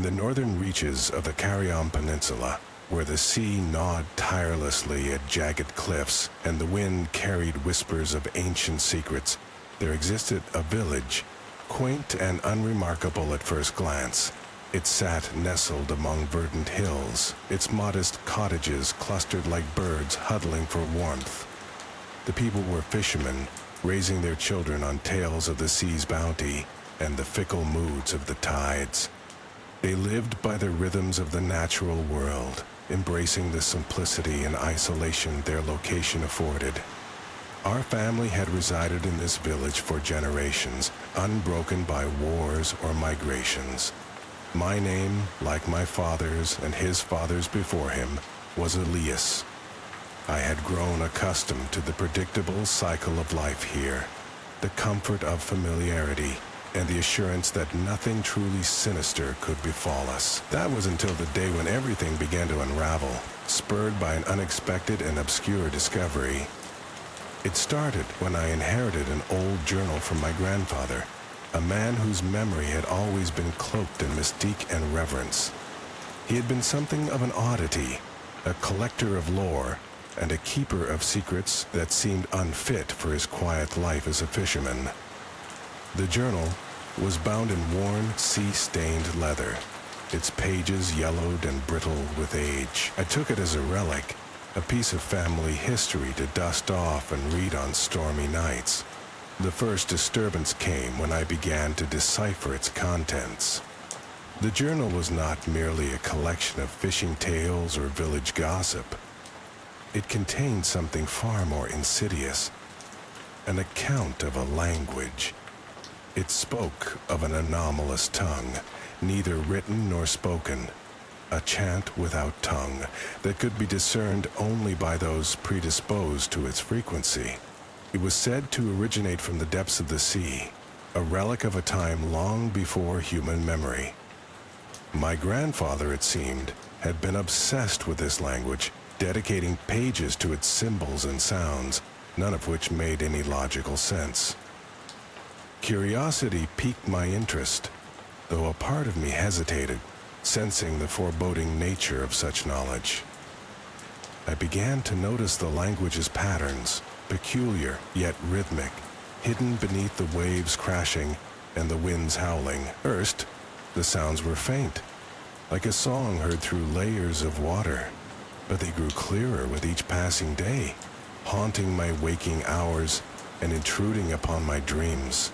the northern reaches of the Carrion Peninsula, where the sea gnawed tirelessly at jagged cliffs and the wind carried whispers of ancient secrets, there existed a village, quaint and unremarkable at first glance. It sat nestled among verdant hills, its modest cottages clustered like birds huddling for warmth. The people were fishermen, raising their children on tales of the sea's bounty and the fickle moods of the tides. They lived by the rhythms of the natural world, embracing the simplicity and isolation their location afforded. Our family had resided in this village for generations, unbroken by wars or migrations. My name, like my father's and his father's before him, was Elias. I had grown accustomed to the predictable cycle of life here, the comfort of familiarity, and the assurance that nothing truly sinister could befall us. That was until the day when everything began to unravel, spurred by an unexpected and obscure discovery. It started when I inherited an old journal from my grandfather, a man whose memory had always been cloaked in mystique and reverence. He had been something of an oddity, a collector of lore, and a keeper of secrets that seemed unfit for his quiet life as a fisherman. The journal was bound in worn, sea-stained leather, its pages yellowed and brittle with age. I took it as a relic, a piece of family history to dust off and read on stormy nights. The first disturbance came when I began to decipher its contents. The journal was not merely a collection of fishing tales or village gossip. It contained something far more insidious, an account of a language. It spoke of an anomalous tongue, neither written nor spoken, a chant without tongue that could be discerned only by those predisposed to its frequency. It was said to originate from the depths of the sea, a relic of a time long before human memory. My grandfather, it seemed, had been obsessed with this language, dedicating pages to its symbols and sounds, none of which made any logical sense. Curiosity piqued my interest, though a part of me hesitated, sensing the foreboding nature of such knowledge. I began to notice the language's patterns, peculiar yet rhythmic, hidden beneath the waves crashing and the winds howling. First, the sounds were faint, like a song heard through layers of water, but they grew clearer with each passing day, haunting my waking hours and intruding upon my dreams.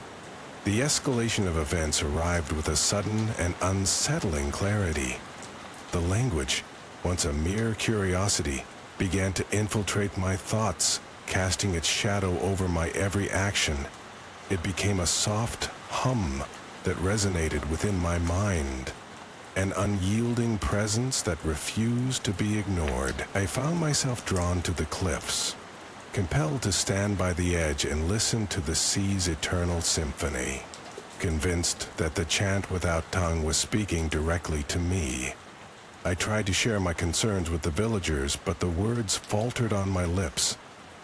The escalation of events arrived with a sudden and unsettling clarity. The language, once a mere curiosity, began to infiltrate my thoughts, casting its shadow over my every action. It became a soft hum that resonated within my mind, an unyielding presence that refused to be ignored. I found myself drawn to the cliffs, compelled to stand by the edge and listen to the sea's eternal symphony, convinced that the chant without tongue was speaking directly to me. I tried to share my concerns with the villagers, but the words faltered on my lips,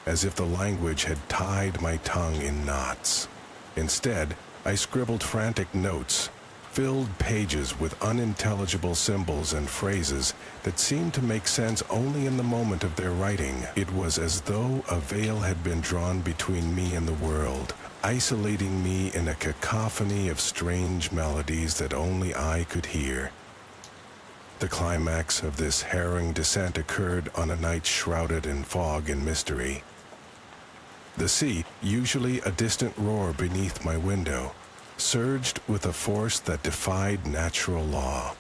as if the language had tied my tongue in knots. Instead, I scribbled frantic notes, filled pages with unintelligible symbols and phrases that seemed to make sense only in the moment of their writing. It was as though a veil had been drawn between me and the world, isolating me in a cacophony of strange melodies that only I could hear. The climax of this harrowing descent occurred on a night shrouded in fog and mystery. The sea, usually a distant roar beneath my window, surged with a force that defied natural law,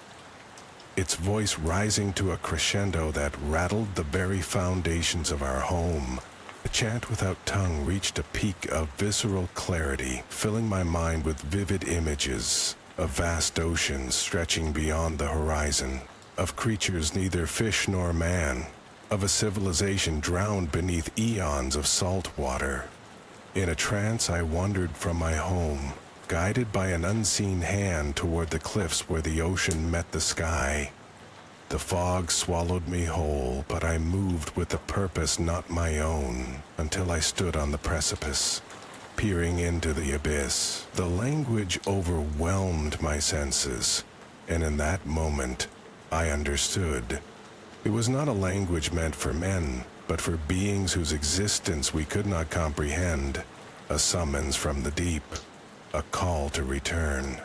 its voice rising to a crescendo that rattled the very foundations of our home. The chant without tongue reached a peak of visceral clarity, filling my mind with vivid images of vast oceans stretching beyond the horizon, of creatures neither fish nor man, of a civilization drowned beneath eons of salt water. In a trance, I wandered from my home, guided by an unseen hand toward the cliffs where the ocean met the sky. The fog swallowed me whole, but I moved with a purpose not my own until I stood on the precipice, peering into the abyss. The language overwhelmed my senses, And in that moment, I understood. It was not a language meant for men, but for beings whose existence we could not comprehend. A summons from the deep, a call to return.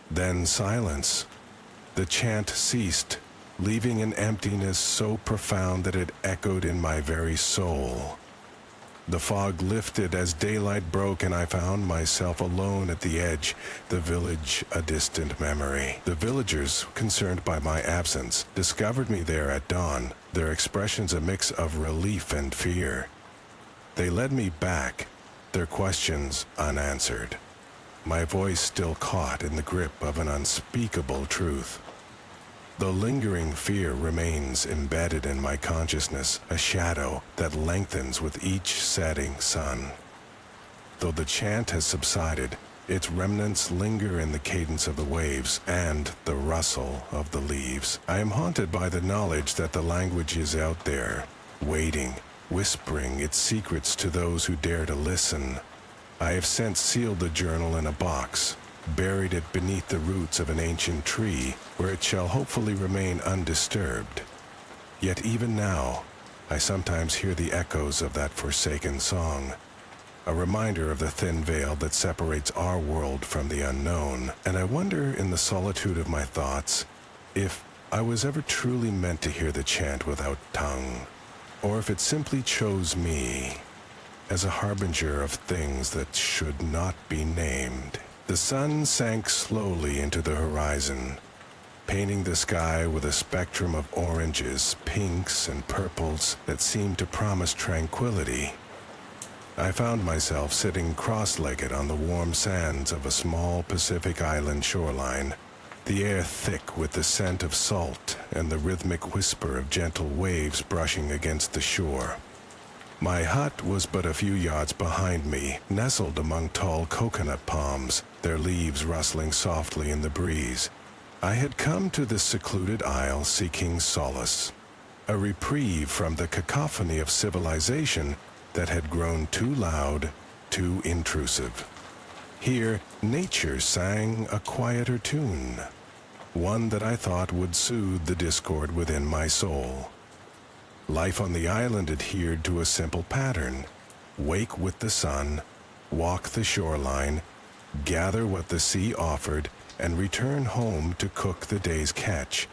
Then silence. The chant ceased, leaving an emptiness so profound that it echoed in my very soul. The fog lifted as daylight broke, and I found myself alone at the edge, the village a distant memory. The villagers, concerned by my absence, discovered me there at dawn, their expressions a mix of relief and fear. They led me back, their questions unanswered, my voice still caught in the grip of an unspeakable truth. The lingering fear remains embedded in my consciousness, a shadow that lengthens with each setting sun. Though the chant has subsided, its remnants linger in the cadence of the waves and the rustle of the leaves. I am haunted by the knowledge that the language is out there, waiting, whispering its secrets to those who dare to listen. I have since sealed the journal in a box, buried it beneath the roots of an ancient tree, where it shall hopefully remain undisturbed. Yet even now, I sometimes hear the echoes of that forsaken song, a reminder of the thin veil that separates our world from the unknown, and I wonder in the solitude of my thoughts if I was ever truly meant to hear the chant without tongue, or if it simply chose me as a harbinger of things that should not be named. The sun sank slowly into the horizon, painting the sky with a spectrum of oranges, pinks, and purples that seemed to promise tranquility. I found myself sitting cross-legged on the warm sands of a small Pacific island shoreline, the air thick with the scent of salt and the rhythmic whisper of gentle waves brushing against the shore. My hut was but a few yards behind me, nestled among tall coconut palms, their leaves rustling softly in the breeze. I had come to this secluded isle seeking solace, a reprieve from the cacophony of civilization that had grown too loud, too intrusive. Here, nature sang a quieter tune, one that I thought would soothe the discord within my soul. Life on the island adhered to a simple pattern: wake with the sun, walk the shoreline, gather what the sea offered, and return home to cook the day's catch.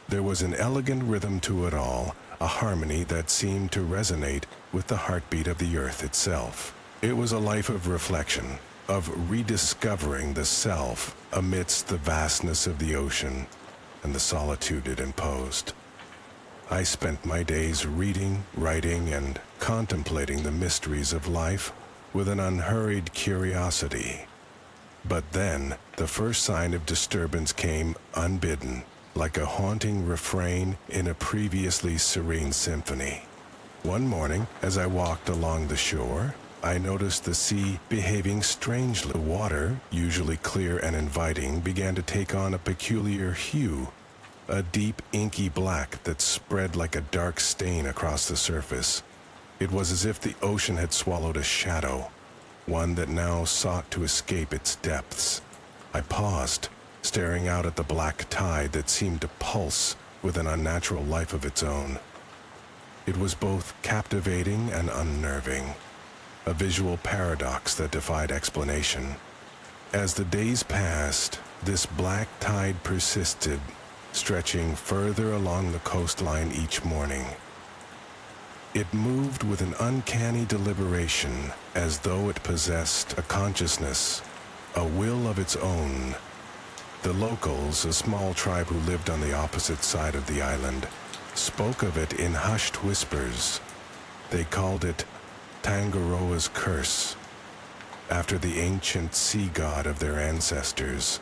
There was an elegant rhythm to it all, a harmony that seemed to resonate with the heartbeat of the earth itself. It was a life of reflection, of rediscovering the self amidst the vastness of the ocean and the solitude it imposed. I spent my days reading, writing, and contemplating the mysteries of life with an unhurried curiosity. But then, the first sign of disturbance came unbidden, like a haunting refrain in a previously serene symphony. One morning, as I walked along the shore, I noticed the sea behaving strangely. The water, usually clear and inviting, began to take on a peculiar hue, a deep inky black that spread like a dark stain across the surface. It was as if the ocean had swallowed a shadow, one that now sought to escape its depths. I paused, staring out at the black tide that seemed to pulse with an unnatural life of its own. It was both captivating and unnerving, a visual paradox that defied explanation. As the days passed, this black tide persisted, stretching further along the coastline each morning. It moved with an uncanny deliberation, as though it possessed a consciousness, a will of its own. The locals, a small tribe who lived on the opposite side of the island, spoke of it in hushed whispers. They called it Tangaroa's curse, after the ancient sea god of their ancestors,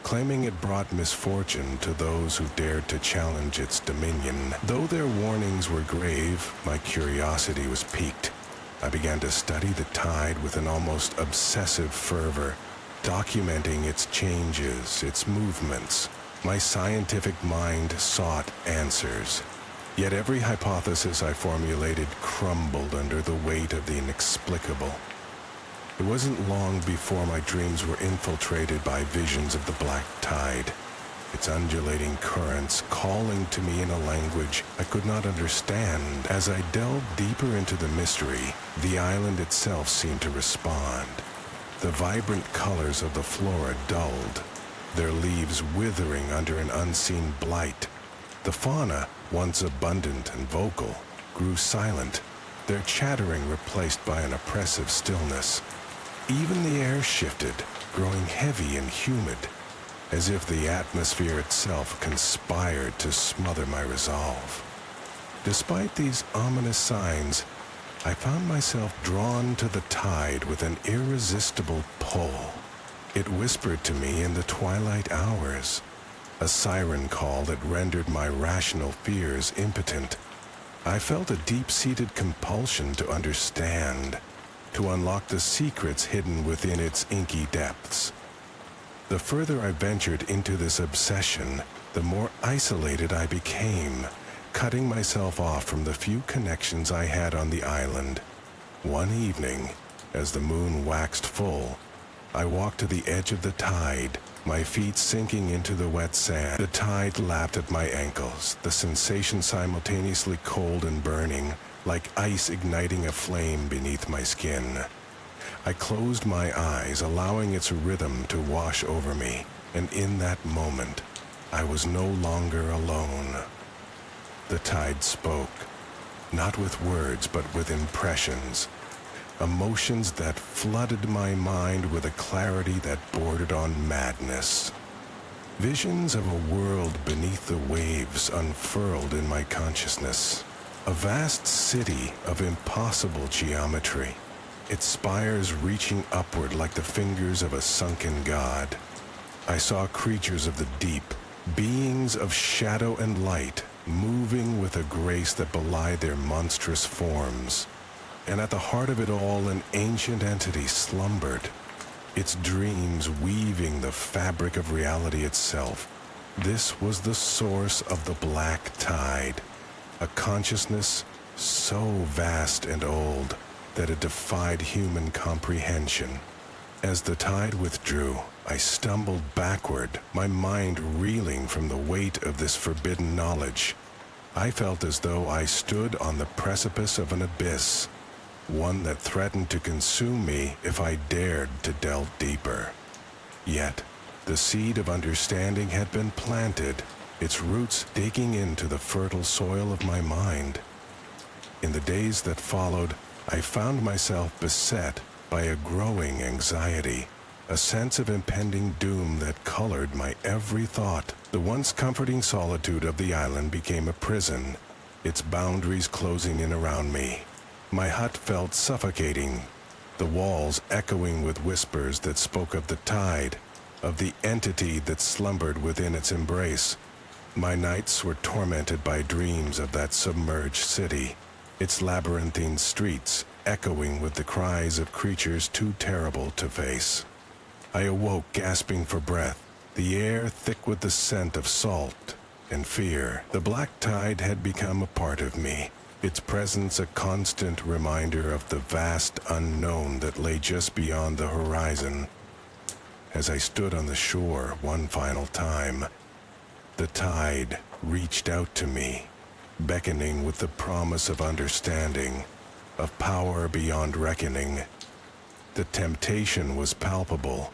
claiming it brought misfortune to those who dared to challenge its dominion. Though their warnings were grave, my curiosity was piqued. I began to study the tide with an almost obsessive fervor, documenting its changes, its movements. My scientific mind sought answers. Yet every hypothesis I formulated crumbled under the weight of the inexplicable. It wasn't long before my dreams were infiltrated by visions of the black tide, its undulating currents calling to me in a language I could not understand. As I delved deeper into the mystery, the island itself seemed to respond. The vibrant colors of the flora dulled, their leaves withering under an unseen blight. The fauna, once abundant and vocal, grew silent, their chattering replaced by an oppressive stillness. Even the air shifted, growing heavy and humid, as if the atmosphere itself conspired to smother my resolve. Despite these ominous signs, I found myself drawn to the tide with an irresistible pull. It whispered to me in the twilight hours, a siren call that rendered my rational fears impotent. I felt a deep-seated compulsion to understand, to unlock the secrets hidden within its inky depths. The further I ventured into this obsession, the more isolated I became, cutting myself off from the few connections I had on the island. One evening, as the moon waxed full, I walked to the edge of the tide, my feet sinking into the wet sand. The tide lapped at my ankles, the sensation simultaneously cold and burning, like ice igniting a flame beneath my skin. I closed my eyes, allowing its rhythm to wash over me, and in that moment, I was no longer alone. The tide spoke, not with words, but with impressions, emotions that flooded my mind with a clarity that bordered on madness. Visions of a world beneath the waves unfurled in my consciousness, a vast city of impossible geometry, its spires reaching upward like the fingers of a sunken god. I saw creatures of the deep, beings of shadow and light, moving with a grace that belied their monstrous forms. And at the heart of it all, an ancient entity slumbered, its dreams weaving the fabric of reality itself. This was the source of the black tide, a consciousness so vast and old that it defied human comprehension. As the tide withdrew, I stumbled backward, my mind reeling from the weight of this forbidden knowledge. I felt as though I stood on the precipice of an abyss, one that threatened to consume me if I dared to delve deeper. Yet, the seed of understanding had been planted, its roots digging into the fertile soil of my mind. In the days that followed, I found myself beset by a growing anxiety, a sense of impending doom that colored my every thought. The once comforting solitude of the island became a prison, its boundaries closing in around me. My hut felt suffocating, the walls echoing with whispers that spoke of the tide, of the entity that slumbered within its embrace. My nights were tormented by dreams of that submerged city, its labyrinthine streets echoing with the cries of creatures too terrible to face. I awoke gasping for breath, the air thick with the scent of salt and fear. The black tide had become a part of me, its presence a constant reminder of the vast unknown that lay just beyond the horizon. As I stood on the shore one final time, the tide reached out to me, beckoning with the promise of understanding, of power beyond reckoning. The temptation was palpable,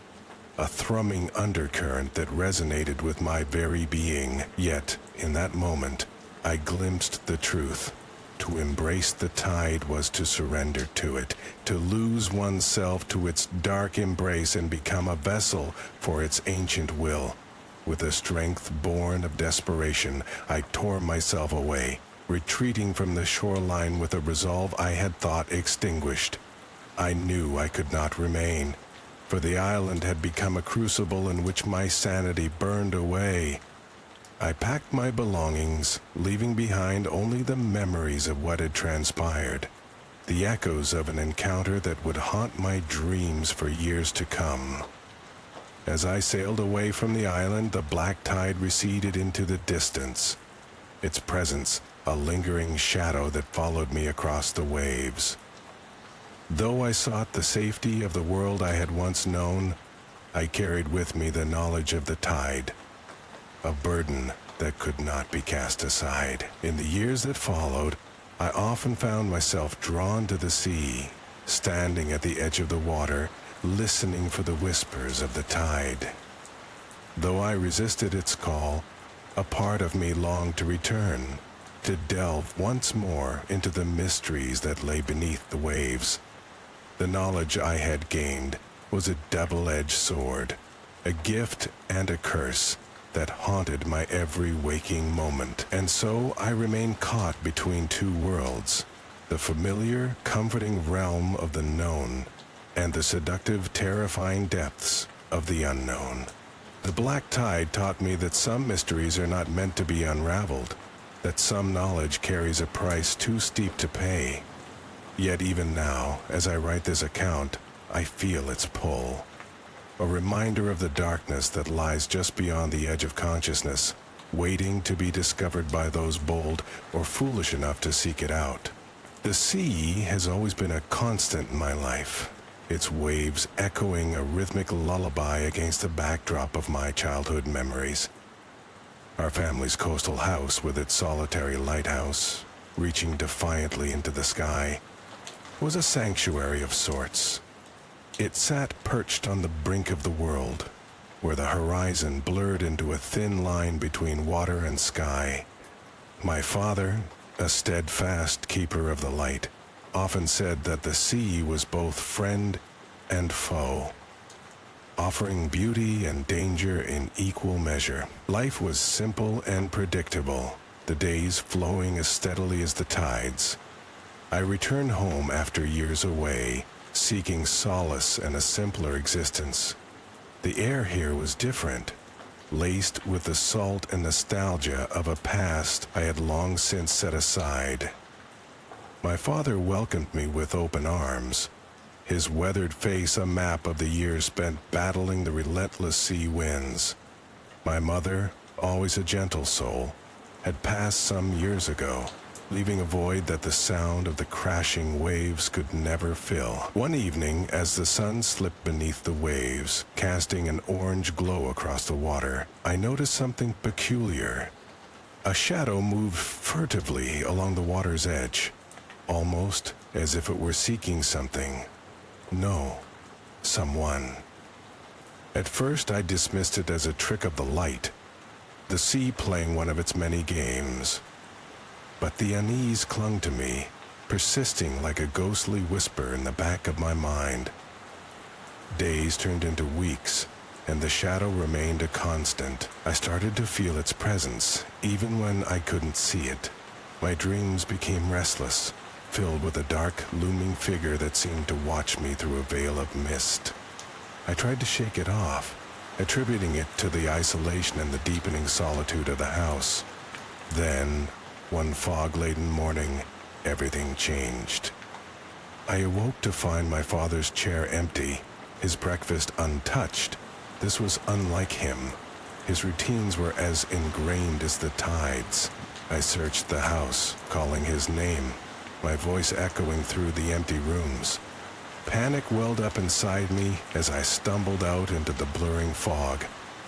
a thrumming undercurrent that resonated with my very being. Yet, in that moment, I glimpsed the truth. To embrace the tide was to surrender to it, to lose oneself to its dark embrace and become a vessel for its ancient will. With a strength born of desperation, I tore myself away, retreating from the shoreline with a resolve I had thought extinguished. I knew I could not remain, for the island had become a crucible in which my sanity burned away. I packed my belongings, leaving behind only the memories of what had transpired, the echoes of an encounter that would haunt my dreams for years to come. As I sailed away from the island, the black tide receded into the distance, its presence a lingering shadow that followed me across the waves. Though I sought the safety of the world I had once known, I carried with me the knowledge of the tide. a burden that could not be cast aside. In the years that followed, I often found myself drawn to the sea, standing at the edge of the water, listening for the whispers of the tide. Though I resisted its call, a part of me longed to return, to delve once more into the mysteries that lay beneath the waves. The knowledge I had gained was a double-edged sword, a gift and a curse that haunted my every waking moment. And so I remained caught between two worlds, the familiar, comforting realm of the known and the seductive, terrifying depths of the unknown. The black tide taught me that some mysteries are not meant to be unraveled, that some knowledge carries a price too steep to pay. Yet even now, as I write this account, I feel its pull. A reminder of the darkness that lies just beyond the edge of consciousness, waiting to be discovered by those bold or foolish enough to seek it out. The sea has always been a constant in my life, its waves echoing a rhythmic lullaby against the backdrop of my childhood memories. Our family's coastal house, with its solitary lighthouse, reaching defiantly into the sky, was a sanctuary of sorts. It sat perched on the brink of the world, where the horizon blurred into a thin line between water and sky. My father, a steadfast keeper of the light, often said that the sea was both friend and foe, offering beauty and danger in equal measure. Life was simple and predictable, the days flowing as steadily as the tides. I returned home after years away, seeking solace and a simpler existence. The air here was different, laced with the salt and nostalgia of a past I had long since set aside. My father welcomed me with open arms, his weathered face a map of the years spent battling the relentless sea winds. My mother, always a gentle soul, had passed some years ago, leaving a void that the sound of the crashing waves could never fill. One evening, as the sun slipped beneath the waves, casting an orange glow across the water, I noticed something peculiar. A shadow moved furtively along the water's edge, almost as if it were seeking something. No, someone. At first I dismissed it as a trick of the light, the sea playing one of its many games. But the unease clung to me, persisting like a ghostly whisper in the back of my mind. Days turned into weeks, and the shadow remained a constant. I started to feel its presence, even when I couldn't see it. My dreams became restless, filled with a dark, looming figure that seemed to watch me through a veil of mist. I tried to shake it off, attributing it to the isolation and the deepening solitude of the house. Then, one fog-laden morning, everything changed. I awoke to find my father's chair empty, his breakfast untouched. This was unlike him. His routines were as ingrained as the tides. I searched the house, calling his name, my voice echoing through the empty rooms. Panic welled up inside me as I stumbled out into the blurring fog,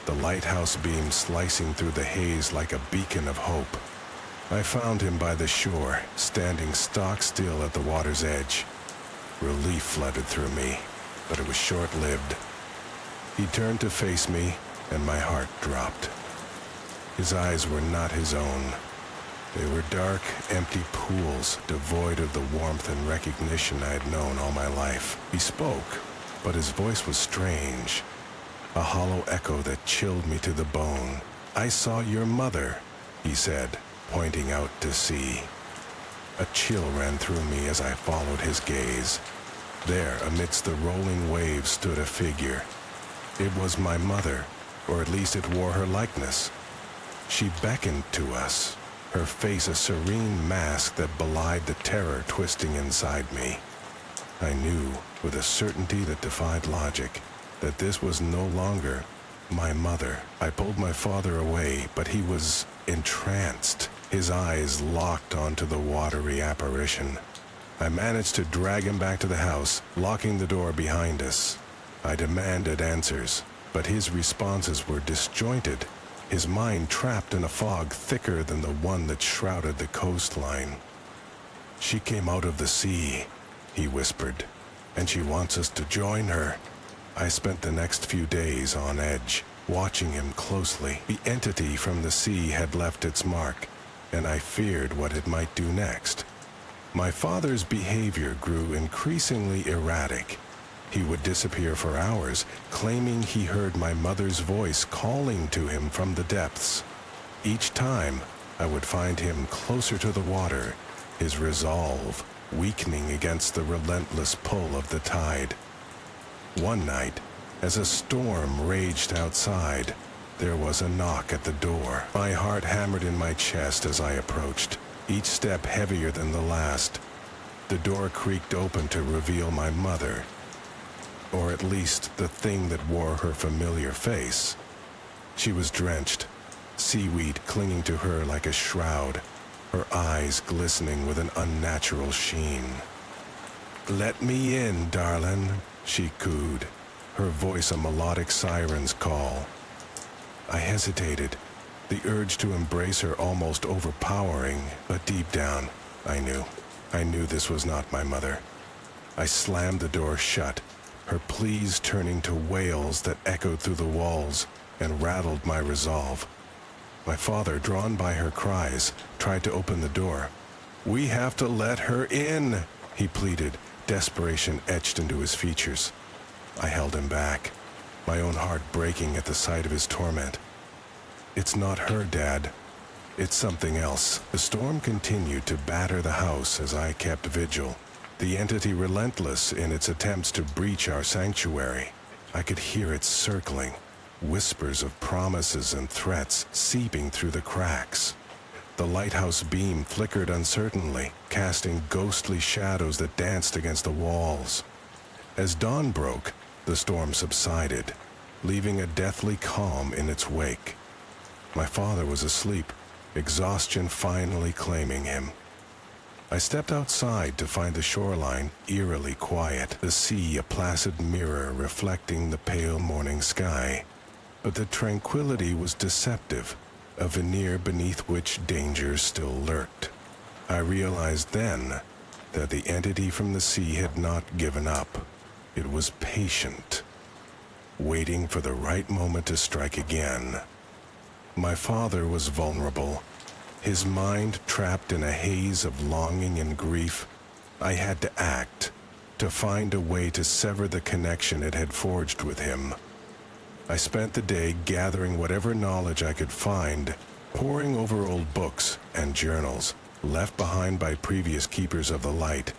the lighthouse beam slicing through the haze like a beacon of hope. I found him by the shore, standing stock still at the water's edge. Relief flooded through me, but it was short-lived. He turned to face me, and my heart dropped. His eyes were not his own. They were dark, empty pools, devoid of the warmth and recognition I had known all my life. He spoke, but his voice was strange, a hollow echo that chilled me to the bone. "I saw your mother," he said, pointing out to sea. A chill ran through me as I followed his gaze. There, amidst the rolling waves, stood a figure. It was my mother, or at least it wore her likeness. She beckoned to us, her face a serene mask that belied the terror twisting inside me. I knew, with a certainty that defied logic, that this was no longer my mother. I pulled my father away, but he was entranced, his eyes locked onto the watery apparition. I managed to drag him back to the house, locking the door behind us. I demanded answers, but his responses were disjointed, his mind trapped in a fog thicker than the one that shrouded the coastline. "She came out of the sea," he whispered, "and she wants us to join her." I spent the next few days on edge, watching him closely. The entity from the sea had left its mark, and I feared what it might do next. My father's behavior grew increasingly erratic. He would disappear for hours, claiming he heard my mother's voice calling to him from the depths. Each time, I would find him closer to the water, his resolve weakening against the relentless pull of the tide. One night, as a storm raged outside, there was a knock at the door. My heart hammered in my chest as I approached, each step heavier than the last. The door creaked open to reveal my mother, or at least the thing that wore her familiar face. She was drenched, seaweed clinging to her like a shroud, her eyes glistening with an unnatural sheen. "Let me in, darling," she cooed, her voice a melodic siren's call. I hesitated, the urge to embrace her almost overpowering, but deep down, I knew this was not my mother. I slammed the door shut, her pleas turning to wails that echoed through the walls and rattled my resolve. My father, drawn by her cries, tried to open the door. "We have to let her in," he pleaded, desperation etched into his features. I held him back, my own heart breaking at the sight of his torment. "It's not her, Dad. It's something else." The storm continued to batter the house as I kept vigil, the entity relentless in its attempts to breach our sanctuary. I could hear it circling, whispers of promises and threats seeping through the cracks. The lighthouse beam flickered uncertainly, casting ghostly shadows that danced against the walls. As dawn broke, the storm subsided, leaving a deathly calm in its wake. My father was asleep, exhaustion finally claiming him. I stepped outside to find the shoreline eerily quiet, the sea a placid mirror reflecting the pale morning sky. But the tranquility was deceptive, a veneer beneath which danger still lurked. I realized then that the entity from the sea had not given up. It was patient, waiting for the right moment to strike again. My father was vulnerable, his mind trapped in a haze of longing and grief. I had to act, to find a way to sever the connection it had forged with him. I spent the day gathering whatever knowledge I could find, poring over old books and journals left behind by previous keepers of the light.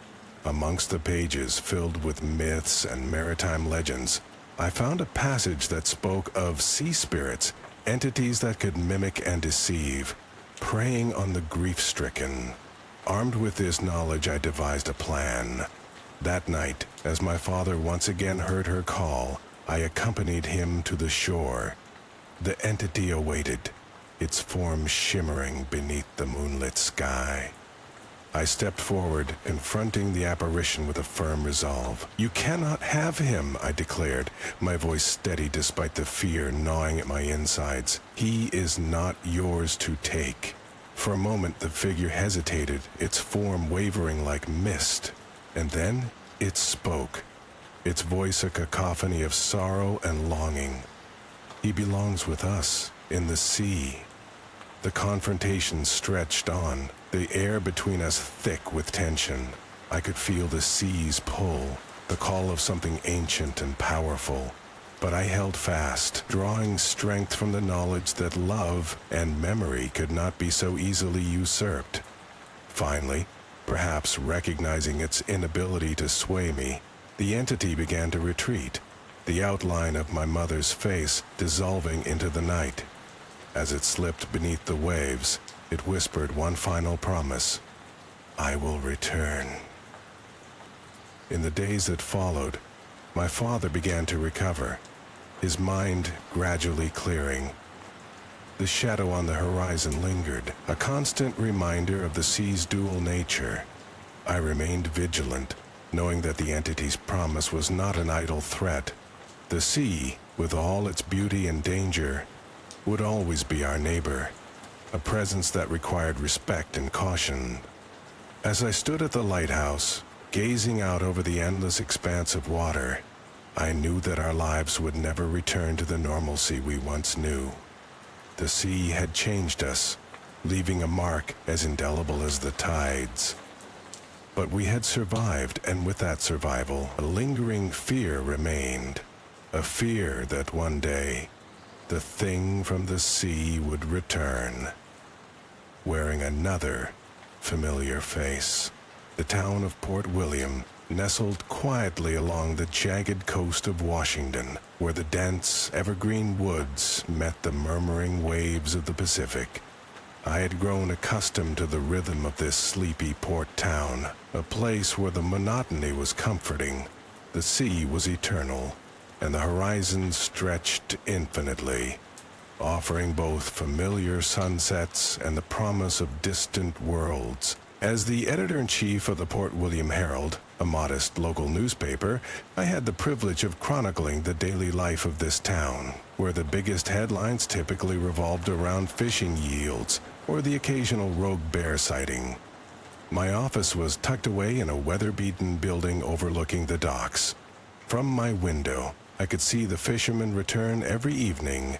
Amongst the pages filled with myths and maritime legends, I found a passage that spoke of sea spirits, entities that could mimic and deceive, preying on the grief-stricken. Armed with this knowledge, I devised a plan. That night, as my father once again heard her call, I accompanied him to the shore. The entity awaited, its form shimmering beneath the moonlit sky. I stepped forward, confronting the apparition with a firm resolve. "You cannot have him," I declared, my voice steady despite the fear gnawing at my insides. "He is not yours to take." For a moment, the figure hesitated, its form wavering like mist. And then it spoke, its voice a cacophony of sorrow and longing. "He belongs with us, in the sea." The confrontation stretched on, the air between us thick with tension. I could feel the sea's pull, the call of something ancient and powerful. But I held fast, drawing strength from the knowledge that love and memory could not be so easily usurped. Finally, perhaps recognizing its inability to sway me, the entity began to retreat, the outline of my mother's face dissolving into the night. As it slipped beneath the waves, it whispered one final promise: "I will return." In the days that followed, my father began to recover, his mind gradually clearing. The shadow on the horizon lingered, a constant reminder of the sea's dual nature. I remained vigilant, knowing that the entity's promise was not an idle threat. The sea, with all its beauty and danger, would always be our neighbor, a presence that required respect and caution. As I stood at the lighthouse, gazing out over the endless expanse of water, I knew that our lives would never return to the normalcy we once knew. The sea had changed us, leaving a mark as indelible as the tides. But we had survived, and with that survival, a lingering fear remained. A fear that one day, the thing from the sea would return, wearing another familiar face. The town of Port William nestled quietly along the jagged coast of Washington, where the dense, evergreen woods met the murmuring waves of the Pacific. I had grown accustomed to the rhythm of this sleepy port town, a place where the monotony was comforting, the sea was eternal, and the horizon stretched infinitely, offering both familiar sunsets and the promise of distant worlds. As the editor-in-chief of the Port William Herald, a modest local newspaper, I had the privilege of chronicling the daily life of this town, where the biggest headlines typically revolved around fishing yields or the occasional rogue bear sighting. My office was tucked away in a weather-beaten building overlooking the docks. From my window, I could see the fishermen return every evening,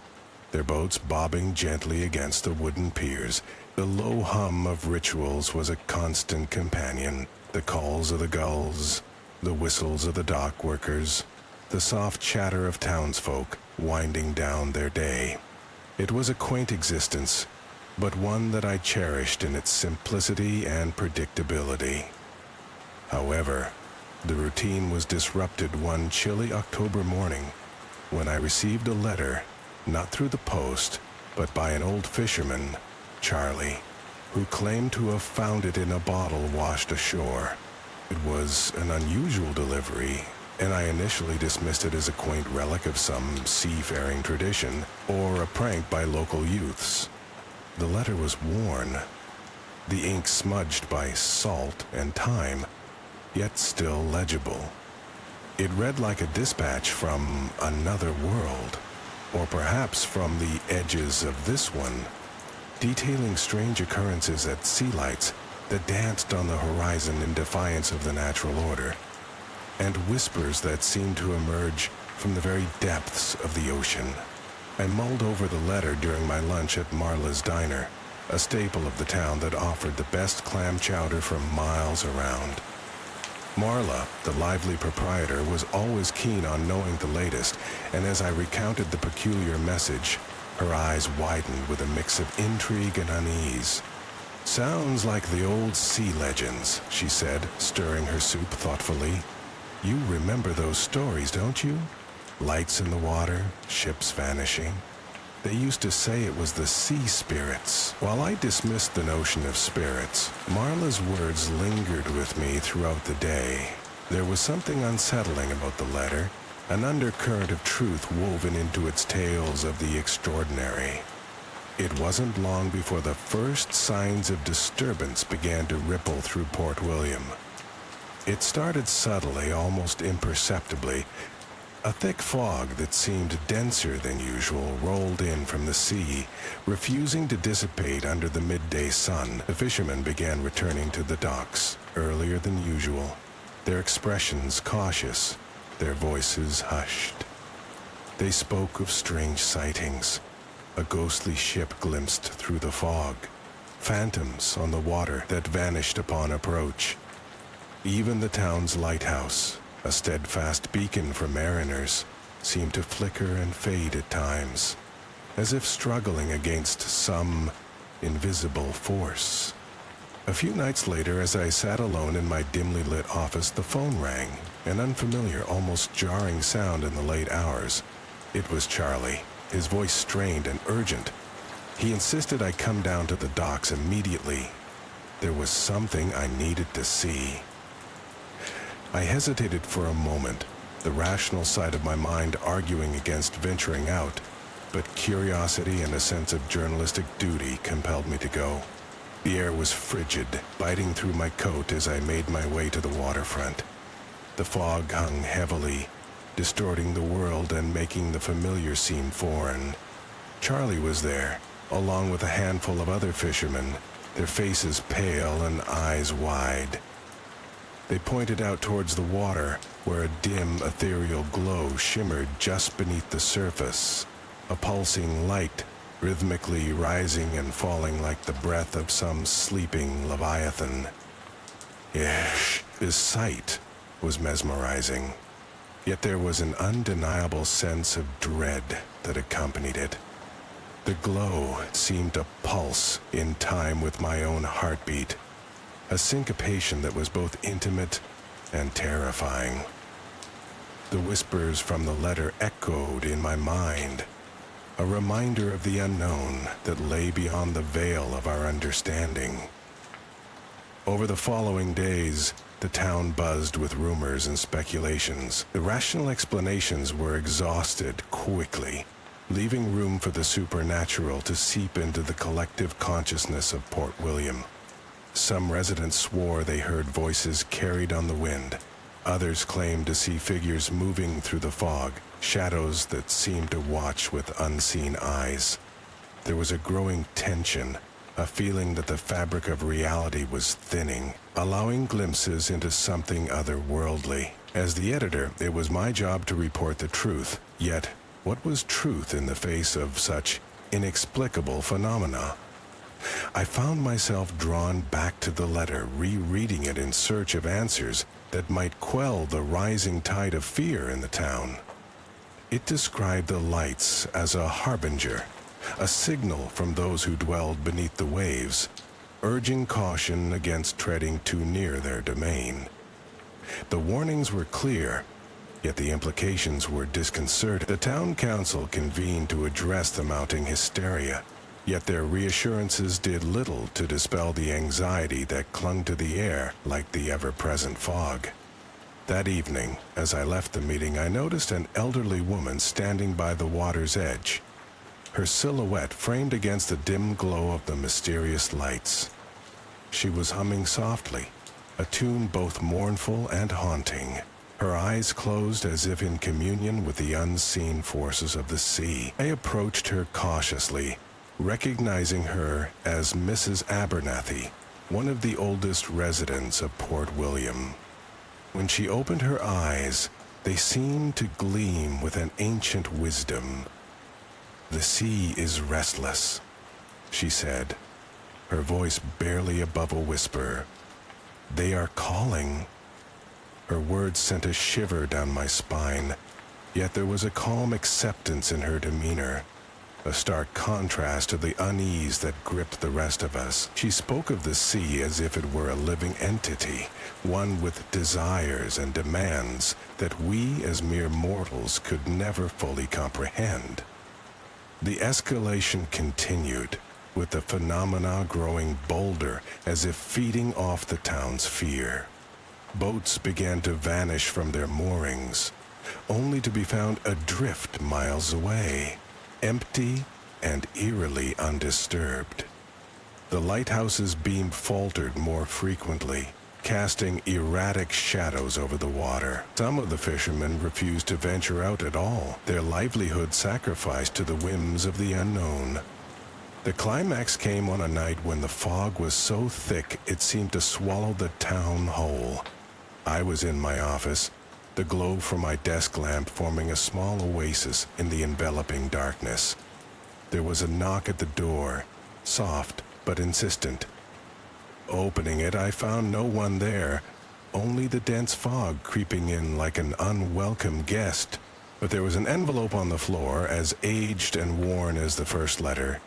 their boats bobbing gently against the wooden piers. The low hum of rituals was a constant companion. The calls of the gulls, the whistles of the dock workers, the soft chatter of townsfolk winding down their day. It was a quaint existence, but one that I cherished in its simplicity and predictability. However, the routine was disrupted one chilly October morning when I received a letter, not through the post, but by an old fisherman, Charlie, who claimed to have found it in a bottle washed ashore. It was an unusual delivery, and I initially dismissed it as a quaint relic of some seafaring tradition or a prank by local youths. The letter was worn, the ink smudged by salt and time, yet still legible. It read like a dispatch from another world, or perhaps from the edges of this one, detailing strange occurrences at sea lights that danced on the horizon in defiance of the natural order, and whispers that seemed to emerge from the very depths of the ocean. I mulled over the letter during my lunch at Marla's Diner, a staple of the town that offered the best clam chowder for miles around. Marla, the lively proprietor, was always keen on knowing the latest, and as I recounted the peculiar message, her eyes widened with a mix of intrigue and unease. "Sounds like the old sea legends," she said, stirring her soup thoughtfully. "You remember those stories, don't you? Lights in the water, ships vanishing. They used to say it was the sea spirits." While I dismissed the notion of spirits, Marla's words lingered with me throughout the day. There was something unsettling about the letter, an undercurrent of truth woven into its tales of the extraordinary. It wasn't long before the first signs of disturbance began to ripple through Port William. It started subtly, almost imperceptibly. A thick fog that seemed denser than usual rolled in from the sea, refusing to dissipate under the midday sun. The fishermen began returning to the docks earlier than usual, their expressions cautious, their voices hushed. They spoke of strange sightings, a ghostly ship glimpsed through the fog, phantoms on the water that vanished upon approach. Even the town's lighthouse, a steadfast beacon for mariners, seemed to flicker and fade at times, as if struggling against some invisible force. A few nights later, as I sat alone in my dimly lit office, the phone rang, an unfamiliar, almost jarring sound in the late hours. It was Charlie, his voice strained and urgent. He insisted I come down to the docks immediately. There was something I needed to see. I hesitated for a moment, the rational side of my mind arguing against venturing out, but curiosity and a sense of journalistic duty compelled me to go. The air was frigid, biting through my coat as I made my way to the waterfront. The fog hung heavily, distorting the world and making the familiar seem foreign. Charlie was there, along with a handful of other fishermen, their faces pale and eyes wide. They pointed out towards the water, where a dim, ethereal glow shimmered just beneath the surface, a pulsing light, rhythmically rising and falling like the breath of some sleeping leviathan. Yes, this sight was mesmerizing, yet there was an undeniable sense of dread that accompanied it. The glow seemed to pulse in time with my own heartbeat, a syncopation that was both intimate and terrifying. The whispers from the letter echoed in my mind, a reminder of the unknown that lay beyond the veil of our understanding. Over the following days, the town buzzed with rumors and speculations. The rational explanations were exhausted quickly, leaving room for the supernatural to seep into the collective consciousness of Port William. Some residents swore they heard voices carried on the wind. Others claimed to see figures moving through the fog, shadows that seemed to watch with unseen eyes. There was a growing tension, a feeling that the fabric of reality was thinning, allowing glimpses into something otherworldly. As the editor, it was my job to report the truth. Yet, what was truth in the face of such inexplicable phenomena? I found myself drawn back to the letter, rereading it in search of answers that might quell the rising tide of fear in the town. It described the lights as a harbinger, a signal from those who dwelled beneath the waves, urging caution against treading too near their domain. The warnings were clear, yet the implications were disconcerting. The town council convened to address the mounting hysteria, yet their reassurances did little to dispel the anxiety that clung to the air like the ever-present fog. That evening, as I left the meeting, I noticed an elderly woman standing by the water's edge, her silhouette framed against the dim glow of the mysterious lights. She was humming softly, a tune both mournful and haunting, her eyes closed as if in communion with the unseen forces of the sea. I approached her cautiously, recognizing her as Mrs. Abernathy, one of the oldest residents of Port William. When she opened her eyes, they seemed to gleam with an ancient wisdom. "The sea is restless," she said, her voice barely above a whisper. "They are calling." Her words sent a shiver down my spine, yet there was a calm acceptance in her demeanor, a stark contrast to the unease that gripped the rest of us. She spoke of the sea as if it were a living entity, one with desires and demands that we as mere mortals could never fully comprehend. The escalation continued, with the phenomena growing bolder as if feeding off the town's fear. Boats began to vanish from their moorings, only to be found adrift miles away, empty and eerily undisturbed. The lighthouse's beam faltered more frequently, casting erratic shadows over the water. Some of the fishermen refused to venture out at all, their livelihood sacrificed to the whims of the unknown. The climax came on a night when the fog was so thick it seemed to swallow the town whole. I was in my office, the glow from my desk lamp forming a small oasis in the enveloping darkness. There was a knock at the door, soft but insistent. Opening it, I found no one there, only the dense fog creeping in like an unwelcome guest. But there was an envelope on the floor, as aged and worn as the first letter.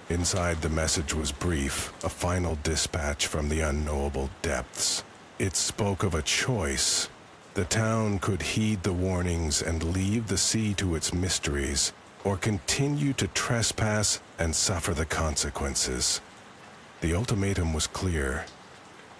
Inside, the message was brief, a final dispatch from the unknowable depths. It spoke of a choice. The town could heed the warnings and leave the sea to its mysteries, or continue to trespass and suffer the consequences. The ultimatum was clear,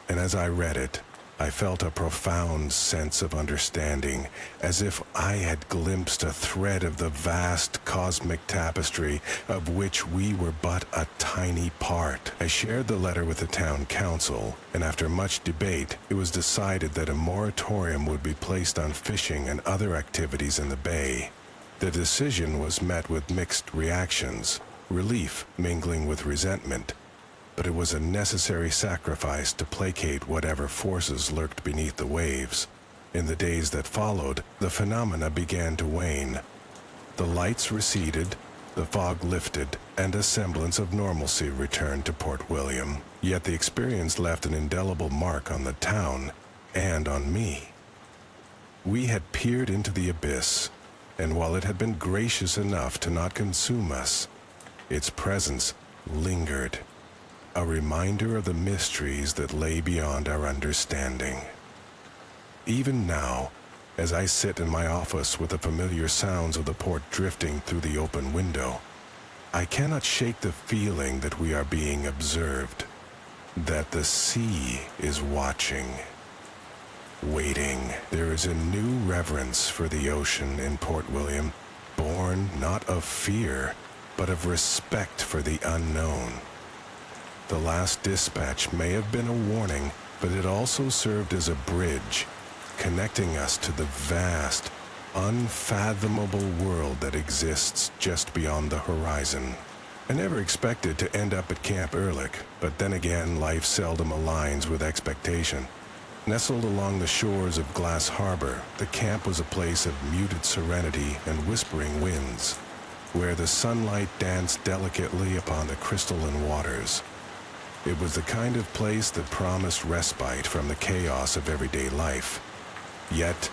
and as I read it, I felt a profound sense of understanding, as if I had glimpsed a thread of the vast cosmic tapestry of which we were but a tiny part. I shared the letter with the town council, and after much debate, it was decided that a moratorium would be placed on fishing and other activities in the bay. The decision was met with mixed reactions. relief mingling with resentment, but it was a necessary sacrifice to placate whatever forces lurked beneath the waves. In the days that followed, the phenomena began to wane. The lights receded, the fog lifted, and a semblance of normalcy returned to Port William. Yet the experience left an indelible mark on the town and on me. We had peered into the abyss, and while it had been gracious enough to not consume us, its presence lingered, a reminder of the mysteries that lay beyond our understanding. Even now, as I sit in my office with the familiar sounds of the port drifting through the open window, I cannot shake the feeling that we are being observed, that the sea is watching, waiting. There is a new reverence for the ocean in Port William, born not of fear, but of respect for the unknown. The last dispatch may have been a warning, but it also served as a bridge, connecting us to the vast, unfathomable world that exists just beyond the horizon. I never expected to end up at Camp Ehrlich, but then again, life seldom aligns with expectation. Nestled along the shores of Glass Harbor, the camp was a place of muted serenity and whispering winds, where the sunlight danced delicately upon the crystalline waters. It was the kind of place that promised respite from the chaos of everyday life. Yet,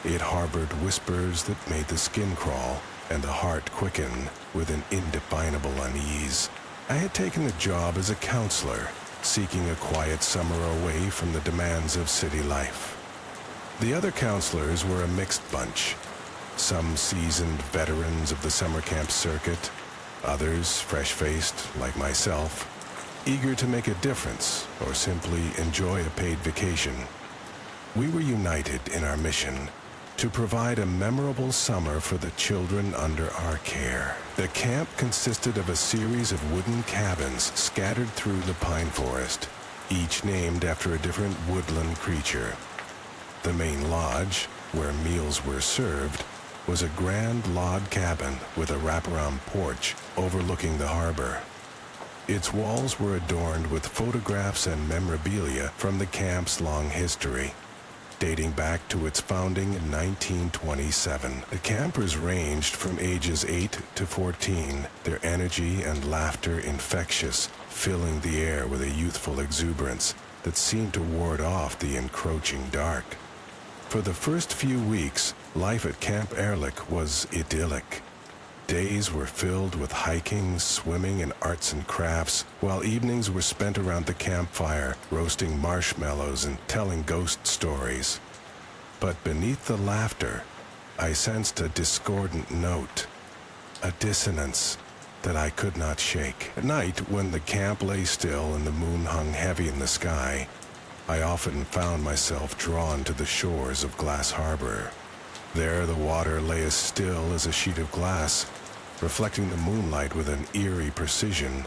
it harbored whispers that made the skin crawl and the heart quicken with an indefinable unease. I had taken a job as a counselor, seeking a quiet summer away from the demands of city life. The other counselors were a mixed bunch, some seasoned veterans of the summer camp circuit, others fresh-faced like myself, eager to make a difference or simply enjoy a paid vacation. We were united in our mission to provide a memorable summer for the children under our care. The camp consisted of a series of wooden cabins scattered through the pine forest, each named after a different woodland creature. The main lodge, where meals were served, was a grand log cabin with a wraparound porch overlooking the harbor. Its walls were adorned with photographs and memorabilia from the camp's long history, dating back to its founding in 1927. The campers ranged from ages 8 to 14, their energy and laughter infectious, filling the air with a youthful exuberance that seemed to ward off the encroaching dark. For the first few weeks, life at Camp Ehrlich was idyllic. Days were filled with hiking, swimming, and arts and crafts, while evenings were spent around the campfire, roasting marshmallows and telling ghost stories. But beneath the laughter, I sensed a discordant note, a dissonance that I could not shake. At night, when the camp lay still and the moon hung heavy in the sky, I often found myself drawn to the shores of Glass Harbor. There the water lay as still as a sheet of glass, reflecting the moonlight with an eerie precision.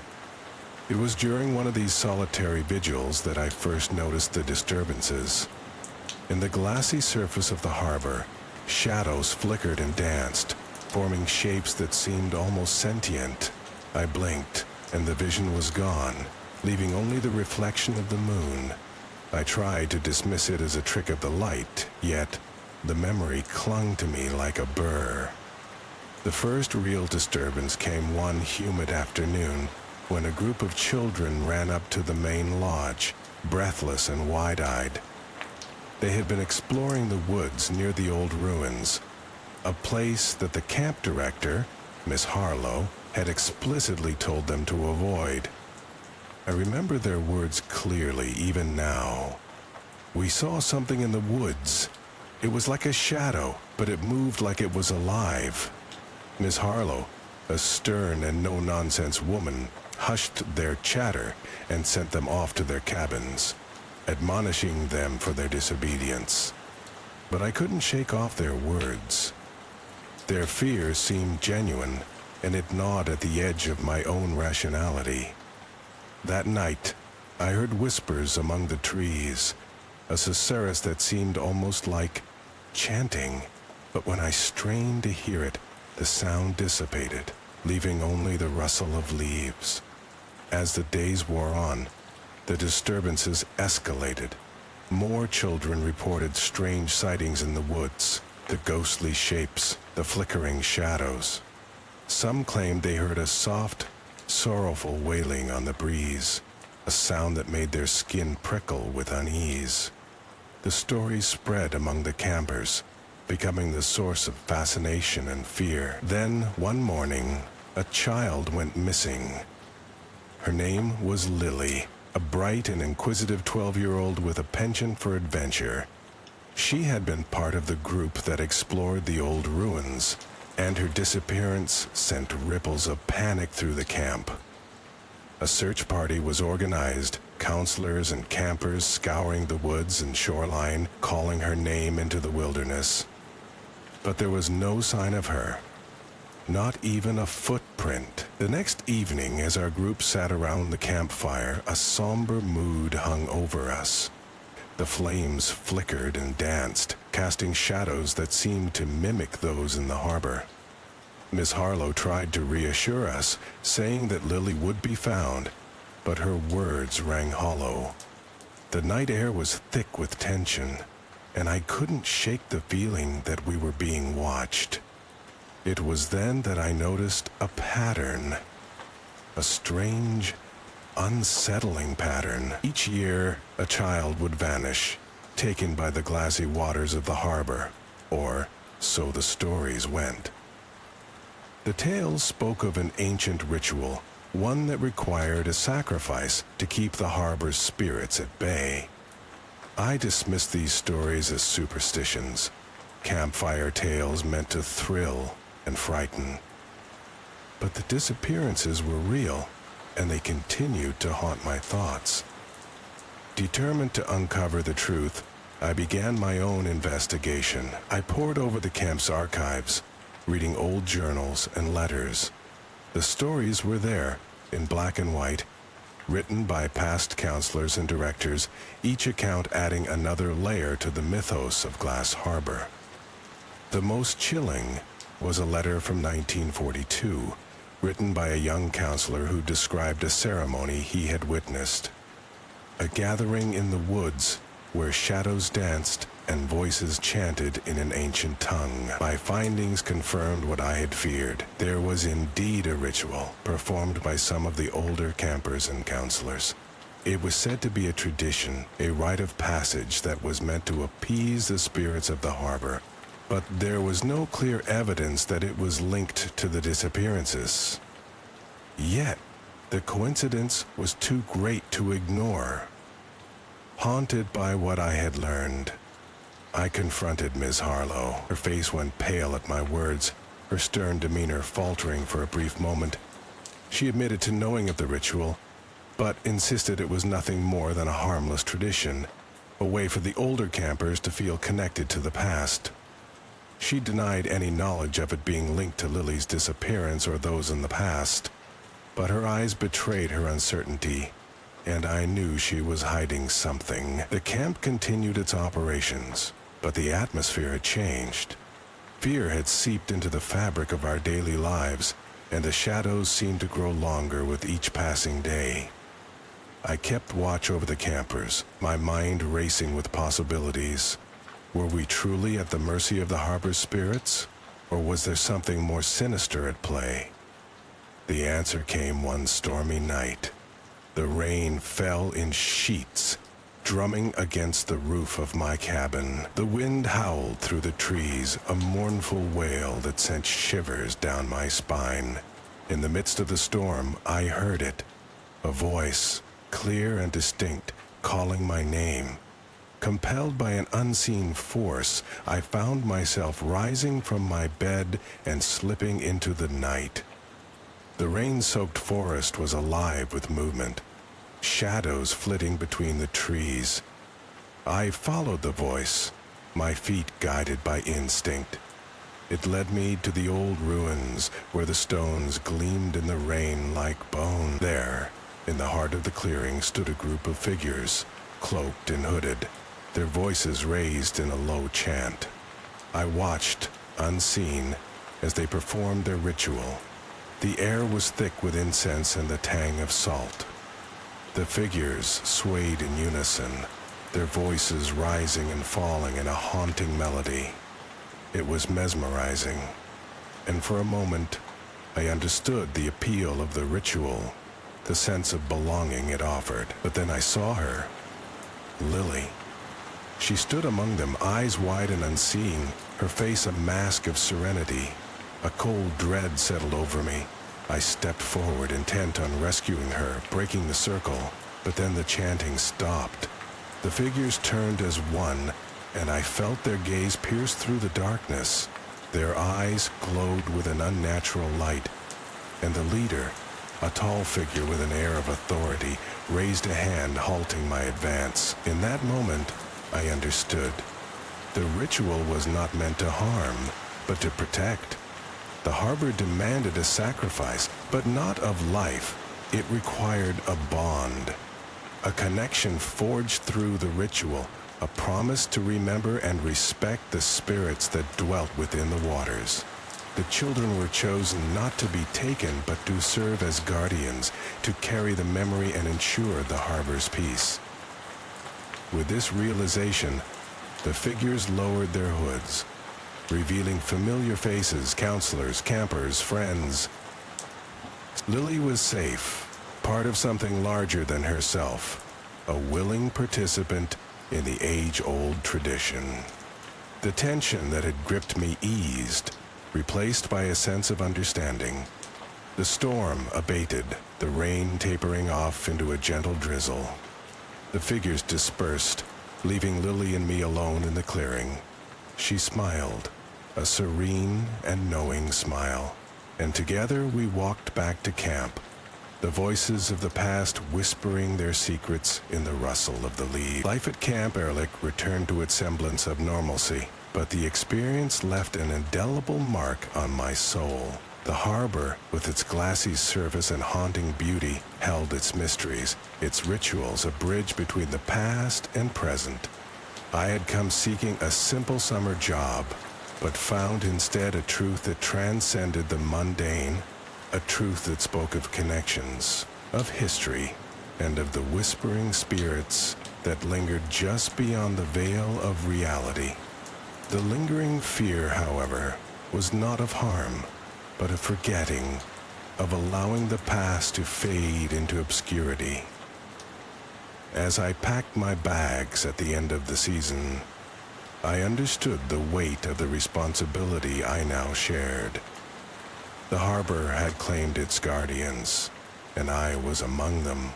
It was during one of these solitary vigils that I first noticed the disturbances. In the glassy surface of the harbor, shadows flickered and danced, forming shapes that seemed almost sentient. I blinked, and the vision was gone, leaving only the reflection of the moon. I tried to dismiss it as a trick of the light, yet the memory clung to me like a burr. The first real disturbance came one humid afternoon when a group of children ran up to the main lodge, breathless and wide-eyed. They had been exploring the woods near the old ruins, a place that the camp director, Miss Harlow, had explicitly told them to avoid. I remember their words clearly even now. "We saw something in the woods. It was like a shadow, but it moved like it was alive." Miss Harlow, a stern and no-nonsense woman, hushed their chatter and sent them off to their cabins, admonishing them for their disobedience. But I couldn't shake off their words. Their fear seemed genuine, and it gnawed at the edge of my own rationality. That night, I heard whispers among the trees, a susurrus that seemed almost like chanting, but when I strained to hear it, the sound dissipated, leaving only the rustle of leaves. As the days wore on, the disturbances escalated. More children reported strange sightings in the woods, the ghostly shapes, the flickering shadows. Some claimed they heard a soft, sorrowful wailing on the breeze, a sound that made their skin prickle with unease. The stories spread among the campers, becoming the source of fascination and fear. Then, one morning, a child went missing. Her name was Lily, a bright and inquisitive 12-year-old with a penchant for adventure. She had been part of the group that explored the old ruins, and her disappearance sent ripples of panic through the camp. A search party was organized, counselors and campers scouring the woods and shoreline, calling her name into the wilderness. But there was no sign of her. Not even a footprint. The next evening, as our group sat around the campfire, a somber mood hung over us. The flames flickered and danced, casting shadows that seemed to mimic those in the harbor. Miss Harlow tried to reassure us, saying that Lily would be found, but her words rang hollow. The night air was thick with tension, and I couldn't shake the feeling that we were being watched. It was then that I noticed a pattern, a strange, unsettling pattern. Each year, a child would vanish, taken by the glassy waters of the harbor, or so the stories went. The tales spoke of an ancient ritual, one that required a sacrifice to keep the harbor's spirits at bay. I dismissed these stories as superstitions, campfire tales meant to thrill and frighten. But the disappearances were real, and they continued to haunt my thoughts. Determined to uncover the truth, I began my own investigation. I pored over the camp's archives, reading old journals and letters. The stories were there, in black and white, written by past counselors and directors, each account adding another layer to the mythos of Glass Harbor. The most chilling was a letter from 1942, written by a young counselor who described a ceremony he had witnessed. A gathering in the woods where shadows danced and voices chanted in an ancient tongue. My findings confirmed what I had feared. There was indeed a ritual performed by some of the older campers and counselors. It was said to be a tradition, a rite of passage that was meant to appease the spirits of the harbor. But there was no clear evidence that it was linked to the disappearances. Yet, the coincidence was too great to ignore. Haunted by what I had learned, I confronted Ms. Harlow. Her face went pale at my words, her stern demeanor faltering for a brief moment. She admitted to knowing of the ritual, but insisted it was nothing more than a harmless tradition, a way for the older campers to feel connected to the past. She denied any knowledge of it being linked to Lily's disappearance or those in the past, but her eyes betrayed her uncertainty, and I knew she was hiding something. The camp continued its operations, but the atmosphere had changed. Fear had seeped into the fabric of our daily lives, and the shadows seemed to grow longer with each passing day. I kept watch over the campers, my mind racing with possibilities. Were we truly at the mercy of the harbor's spirits, or was there something more sinister at play? The answer came one stormy night. The rain fell in sheets, drumming against the roof of my cabin. The wind howled through the trees, a mournful wail that sent shivers down my spine. In the midst of the storm, I heard it, a voice, clear and distinct, calling my name. Compelled by an unseen force, I found myself rising from my bed and slipping into the night. The rain-soaked forest was alive with movement, shadows flitting between the trees. I followed the voice, my feet guided by instinct. It led me to the old ruins where the stones gleamed in the rain like bone. There, in the heart of the clearing, stood a group of figures, cloaked and hooded, their voices raised in a low chant. I watched, unseen, as they performed their ritual. The air was thick with incense and the tang of salt. The figures swayed in unison, their voices rising and falling in a haunting melody. It was mesmerizing, and for a moment, I understood the appeal of the ritual, the sense of belonging it offered. But then I saw her, Lily. She stood among them, eyes wide and unseeing, her face a mask of serenity. A cold dread settled over me. I stepped forward, intent on rescuing her, breaking the circle, but then the chanting stopped. The figures turned as one, and I felt their gaze pierce through the darkness. Their eyes glowed with an unnatural light, and the leader, a tall figure with an air of authority, raised a hand halting my advance. In that moment, I understood. The ritual was not meant to harm, but to protect. The harbor demanded a sacrifice, but not of life. It required a bond, a connection forged through the ritual, a promise to remember and respect the spirits that dwelt within the waters. The children were chosen not to be taken, but to serve as guardians, to carry the memory and ensure the harbor's peace. With this realization, the figures lowered their hoods, revealing familiar faces, counselors, campers, friends. Lily was safe, part of something larger than herself, a willing participant in the age-old tradition. The tension that had gripped me eased, replaced by a sense of understanding. The storm abated, the rain tapering off into a gentle drizzle. The figures dispersed, leaving Lily and me alone in the clearing. She smiled, a serene and knowing smile, and together we walked back to camp, the voices of the past whispering their secrets in the rustle of the leaves. Life at Camp Ehrlich returned to its semblance of normalcy, but the experience left an indelible mark on my soul. The harbor, with its glassy surface and haunting beauty, held its mysteries, its rituals, a bridge between the past and present. I had come seeking a simple summer job, but found instead a truth that transcended the mundane, a truth that spoke of connections, of history, and of the whispering spirits that lingered just beyond the veil of reality. The lingering fear, however, was not of harm, but of forgetting, of allowing the past to fade into obscurity. As I packed my bags at the end of the season, I understood the weight of the responsibility I now shared. The harbor had claimed its guardians, and I was among them,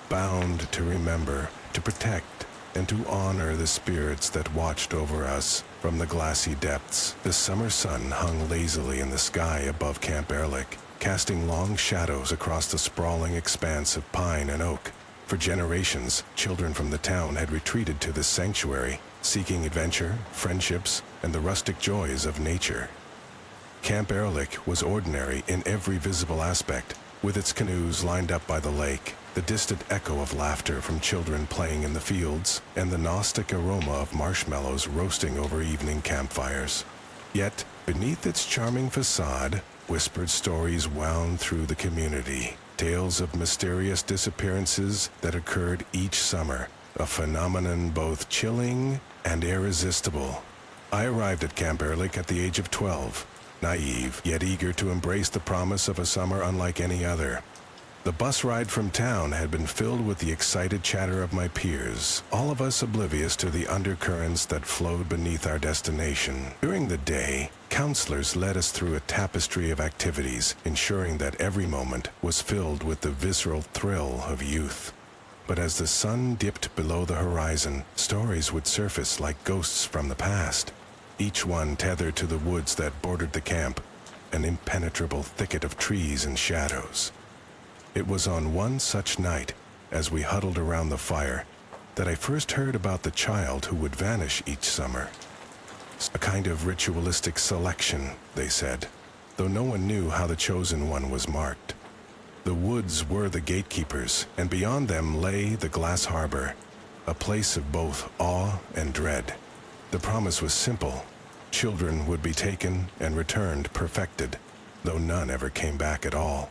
bound to remember, to protect, and to honor the spirits that watched over us from the glassy depths. The summer sun hung lazily in the sky above Camp Ehrlich, casting long shadows across the sprawling expanse of pine and oak. For generations, children from the town had retreated to this sanctuary, seeking adventure, friendships, and the rustic joys of nature. Camp Ehrlich was ordinary in every visible aspect, with its canoes lined up by the lake, the distant echo of laughter from children playing in the fields, and the Gnostic aroma of marshmallows roasting over evening campfires. Yet, beneath its charming facade, whispered stories wound through the community, tales of mysterious disappearances that occurred each summer, a phenomenon both chilling and irresistible. I arrived at Camp Ehrlich at the age of 12, naive, yet eager to embrace the promise of a summer unlike any other. The bus ride from town had been filled with the excited chatter of my peers, all of us oblivious to the undercurrents that flowed beneath our destination. During the day, counselors led us through a tapestry of activities, ensuring that every moment was filled with the visceral thrill of youth. But as the sun dipped below the horizon, stories would surface like ghosts from the past, each one tethered to the woods that bordered the camp, an impenetrable thicket of trees and shadows. It was on one such night, as we huddled around the fire, that I first heard about the child who would vanish each summer. A kind of ritualistic selection, they said, though no one knew how the chosen one was marked. The woods were the gatekeepers, and beyond them lay the glass harbor, a place of both awe and dread. The promise was simple. Children would be taken and returned perfected, though none ever came back at all.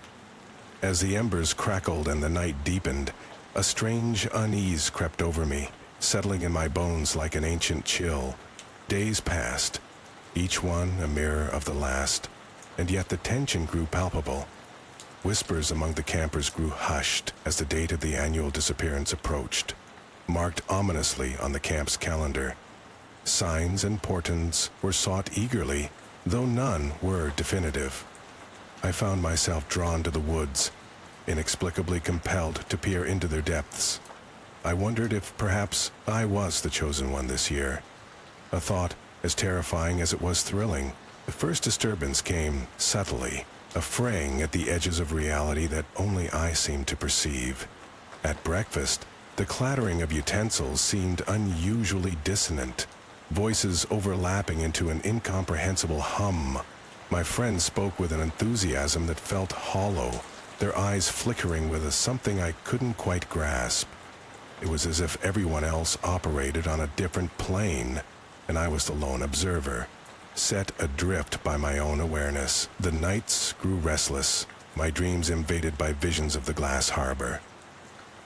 As the embers crackled and the night deepened, a strange unease crept over me, settling in my bones like an ancient chill. Days passed, each one a mirror of the last, and yet the tension grew palpable. Whispers among the campers grew hushed as the date of the annual disappearance approached, marked ominously on the camp's calendar. Signs and portents were sought eagerly, though none were definitive. I found myself drawn to the woods, inexplicably compelled to peer into their depths. I wondered if perhaps I was the chosen one this year. A thought as terrifying as it was thrilling. The first disturbance came subtly, a fraying at the edges of reality that only I seemed to perceive. At breakfast, the clattering of utensils seemed unusually dissonant, voices overlapping into an incomprehensible hum. My friends spoke with an enthusiasm that felt hollow, their eyes flickering with a something I couldn't quite grasp. It was as if everyone else operated on a different plane, and I was the lone observer, set adrift by my own awareness. The nights grew restless, my dreams invaded by visions of the glass harbor.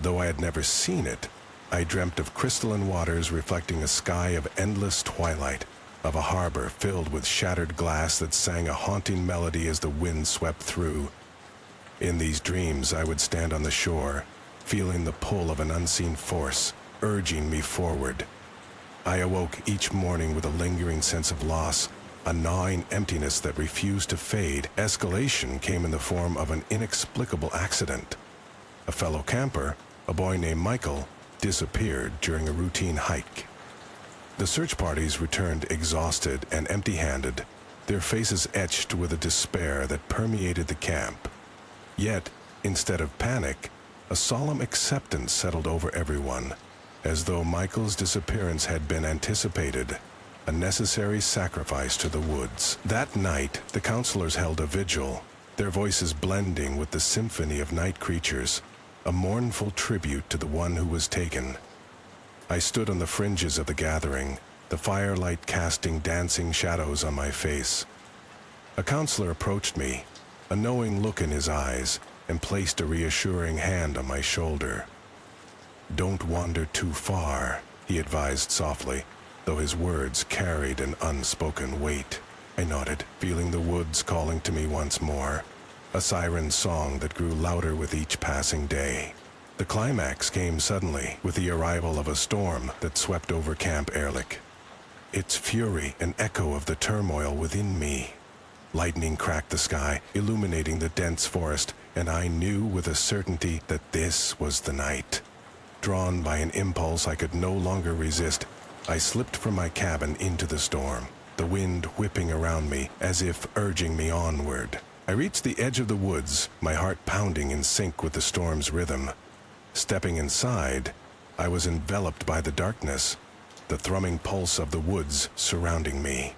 Though I had never seen it, I dreamt of crystalline waters reflecting a sky of endless twilight, of a harbor filled with shattered glass that sang a haunting melody as the wind swept through. In these dreams, I would stand on the shore, feeling the pull of an unseen force, urging me forward. I awoke each morning with a lingering sense of loss, a gnawing emptiness that refused to fade. Escalation came in the form of an inexplicable accident. A fellow camper, a boy named Michael, disappeared during a routine hike. The search parties returned exhausted and empty-handed, their faces etched with a despair that permeated the camp. Yet, instead of panic, a solemn acceptance settled over everyone, as though Michael's disappearance had been anticipated, a necessary sacrifice to the woods. That night, the counselors held a vigil, their voices blending with the symphony of night creatures, a mournful tribute to the one who was taken. I stood on the fringes of the gathering, the firelight casting dancing shadows on my face. A counselor approached me, a knowing look in his eyes, and placed a reassuring hand on my shoulder. "Don't wander too far," he advised softly, though his words carried an unspoken weight. I nodded, feeling the woods calling to me once more, a siren song that grew louder with each passing day. The climax came suddenly with the arrival of a storm that swept over Camp Ehrlich. Its fury an echo of the turmoil within me. Lightning cracked the sky, illuminating the dense forest, and I knew with a certainty that this was the night. Drawn by an impulse I could no longer resist, I slipped from my cabin into the storm, the wind whipping around me as if urging me onward. I reached the edge of the woods, my heart pounding in sync with the storm's rhythm. Stepping inside, I was enveloped by the darkness, the thrumming pulse of the woods surrounding me.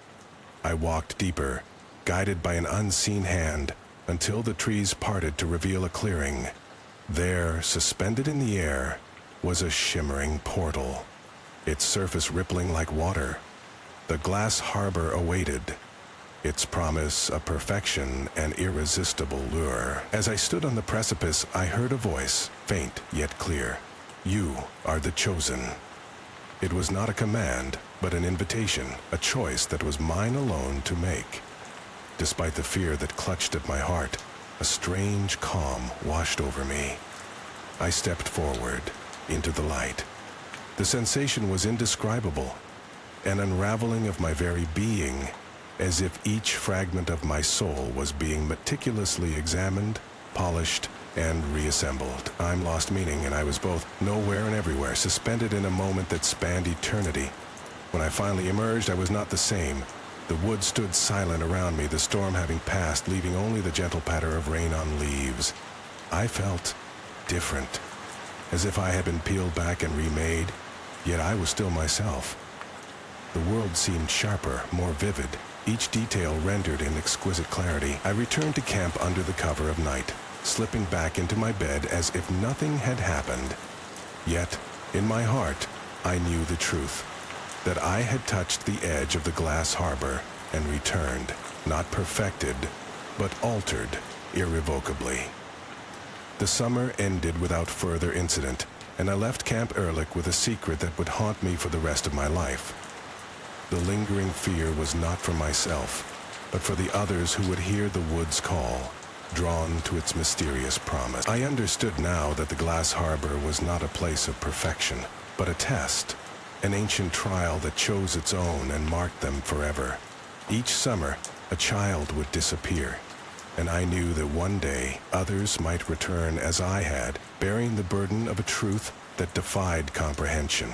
I walked deeper, guided by an unseen hand, until the trees parted to reveal a clearing. There, suspended in the air, was a shimmering portal, its surface rippling like water. The glass harbor awaited, its promise of perfection an irresistible lure. As I stood on the precipice, I heard a voice, faint yet clear. "You are the chosen." It was not a command, but an invitation, a choice that was mine alone to make. Despite the fear that clutched at my heart, a strange calm washed over me. I stepped forward, into the light. The sensation was indescribable, an unraveling of my very being, as if each fragment of my soul was being meticulously examined, polished, and reassembled. Time lost meaning, and I was both nowhere and everywhere, suspended in a moment that spanned eternity. When I finally emerged, I was not the same. The woods stood silent around me, the storm having passed, leaving only the gentle patter of rain on leaves. I felt different, as if I had been peeled back and remade, yet I was still myself. The world seemed sharper, more vivid, each detail rendered in exquisite clarity. I returned to camp under the cover of night, slipping back into my bed as if nothing had happened. Yet, in my heart, I knew the truth, that I had touched the edge of the glass harbor and returned, not perfected, but altered irrevocably. The summer ended without further incident, and I left Camp Ehrlich with a secret that would haunt me for the rest of my life. The lingering fear was not for myself, but for the others who would hear the woods call, drawn to its mysterious promise. I understood now that the Glass Harbor was not a place of perfection, but a test, an ancient trial that chose its own and marked them forever. Each summer, a child would disappear, and I knew that one day others might return as I had, bearing the burden of a truth that defied comprehension.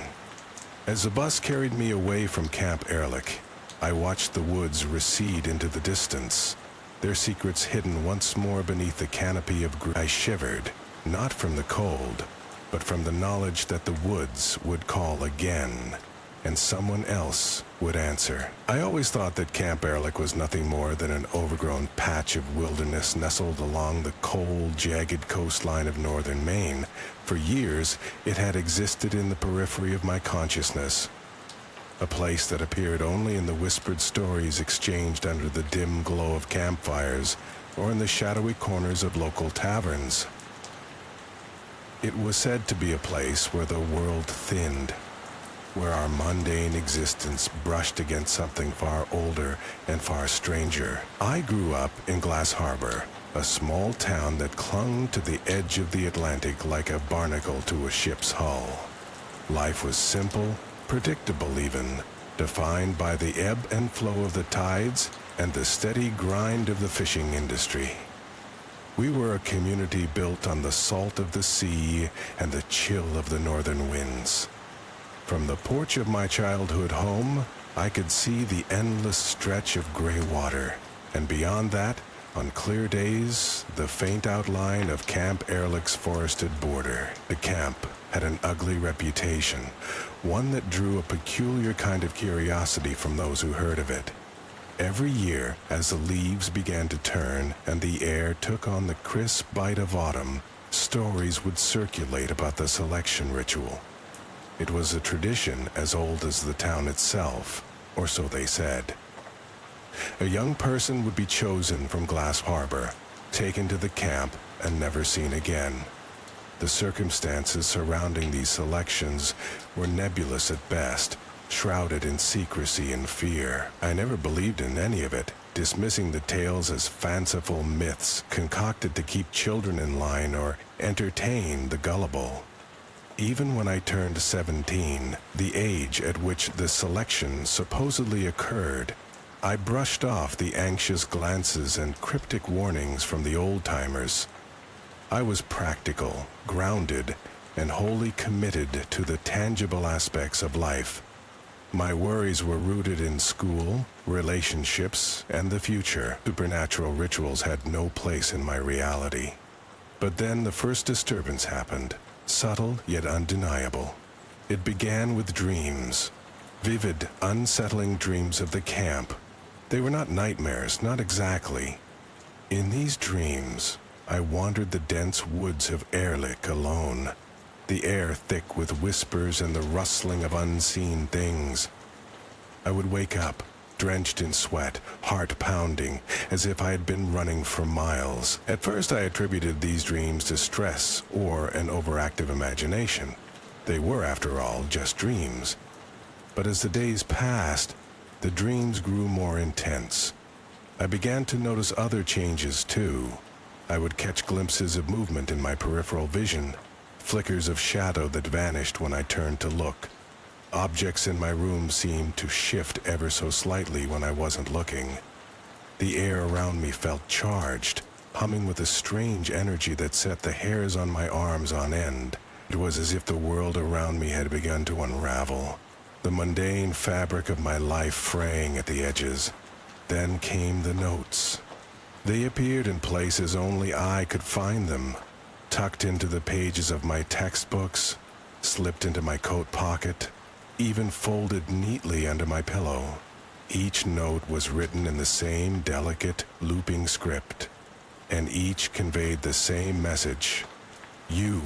As the bus carried me away from Camp Ehrlich, I watched the woods recede into the distance, their secrets hidden once more beneath the canopy of green. I shivered, not from the cold, but from the knowledge that the woods would call again, and someone else would answer. I always thought that Camp Ehrlich was nothing more than an overgrown patch of wilderness nestled along the cold, jagged coastline of northern Maine. For years, it had existed in the periphery of my consciousness, a place that appeared only in the whispered stories exchanged under the dim glow of campfires or in the shadowy corners of local taverns. It was said to be a place where the world thinned, where our mundane existence brushed against something far older and far stranger. I grew up in Glass Harbor, a small town that clung to the edge of the Atlantic like a barnacle to a ship's hull. Life was simple, predictable even, defined by the ebb and flow of the tides and the steady grind of the fishing industry. We were a community built on the salt of the sea and the chill of the northern winds. From the porch of my childhood home, I could see the endless stretch of gray water, and beyond that, on clear days, the faint outline of Camp Ehrlich's forested border. The camp had an ugly reputation, one that drew a peculiar kind of curiosity from those who heard of it. Every year, as the leaves began to turn and the air took on the crisp bite of autumn, stories would circulate about the selection ritual. It was a tradition as old as the town itself, or so they said. A young person would be chosen from Glass Harbor, taken to the camp, and never seen again. The circumstances surrounding these selections were nebulous at best, shrouded in secrecy and fear. I never believed in any of it, dismissing the tales as fanciful myths concocted to keep children in line or entertain the gullible. Even when I turned 17, the age at which the selection supposedly occurred, I brushed off the anxious glances and cryptic warnings from the old-timers. I was practical, grounded, and wholly committed to the tangible aspects of life. My worries were rooted in school, relationships, and the future. Supernatural rituals had no place in my reality. But then the first disturbance happened, subtle yet undeniable. It began with dreams, vivid, unsettling dreams of the camp. They were not nightmares, not exactly. In these dreams, I wandered the dense woods of Ehrlich alone, the air thick with whispers and the rustling of unseen things. I would wake up, drenched in sweat, heart pounding, as if I had been running for miles. At first I attributed these dreams to stress or an overactive imagination. They were, after all, just dreams. But as the days passed, the dreams grew more intense. I began to notice other changes too. I would catch glimpses of movement in my peripheral vision, flickers of shadow that vanished when I turned to look. Objects in my room seemed to shift ever so slightly when I wasn't looking. The air around me felt charged, humming with a strange energy that set the hairs on my arms on end. It was as if the world around me had begun to unravel, the mundane fabric of my life fraying at the edges. Then came the notes. They appeared in places only I could find them, tucked into the pages of my textbooks, slipped into my coat pocket, even folded neatly under my pillow. Each note was written in the same delicate, looping script, and each conveyed the same message. You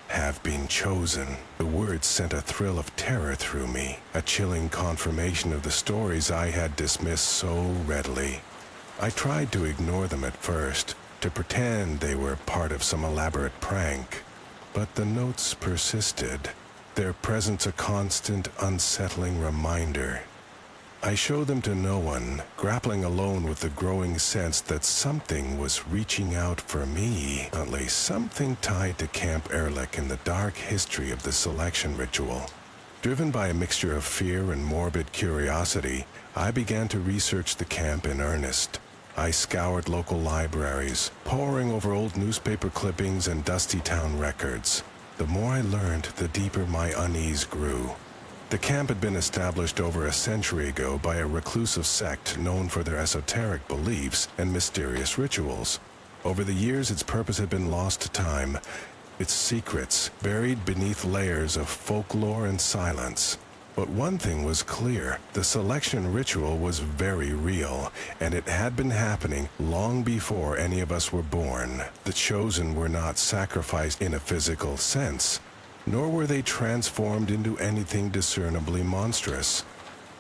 have been chosen. The words sent a thrill of terror through me, a chilling confirmation of the stories I had dismissed so readily. I tried to ignore them at first, to pretend they were part of some elaborate prank, but the notes persisted, their presence a constant, unsettling reminder. I showed them to no one, grappling alone with the growing sense that something was reaching out for me, at least something tied to Camp Ehrlich and the dark history of the selection ritual. Driven by a mixture of fear and morbid curiosity, I began to research the camp in earnest. I scoured local libraries, poring over old newspaper clippings and dusty town records. The more I learned, the deeper my unease grew. The camp had been established over a century ago by a reclusive sect known for their esoteric beliefs and mysterious rituals. Over the years, its purpose had been lost to time, its secrets buried beneath layers of folklore and silence. But one thing was clear: the selection ritual was very real, and it had been happening long before any of us were born. The chosen were not sacrificed in a physical sense, nor were they transformed into anything discernibly monstrous.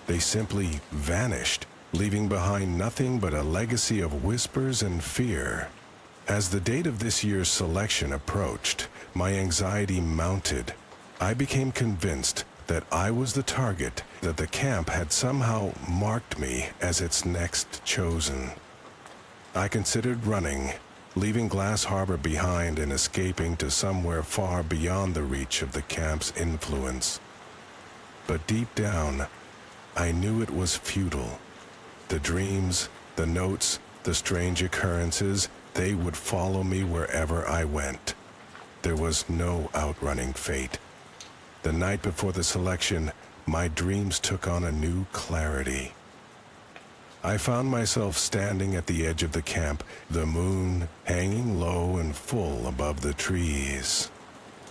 They simply vanished, leaving behind nothing but a legacy of whispers and fear. As the date of this year's selection approached, my anxiety mounted. I became convinced that I was the target, that the camp had somehow marked me as its next chosen. I considered running, leaving Glass Harbor behind and escaping to somewhere far beyond the reach of the camp's influence. But deep down, I knew it was futile. The dreams, the notes, the strange occurrences, they would follow me wherever I went. There was no outrunning fate. The night before the selection, my dreams took on a new clarity. I found myself standing at the edge of the camp, the moon hanging low and full above the trees.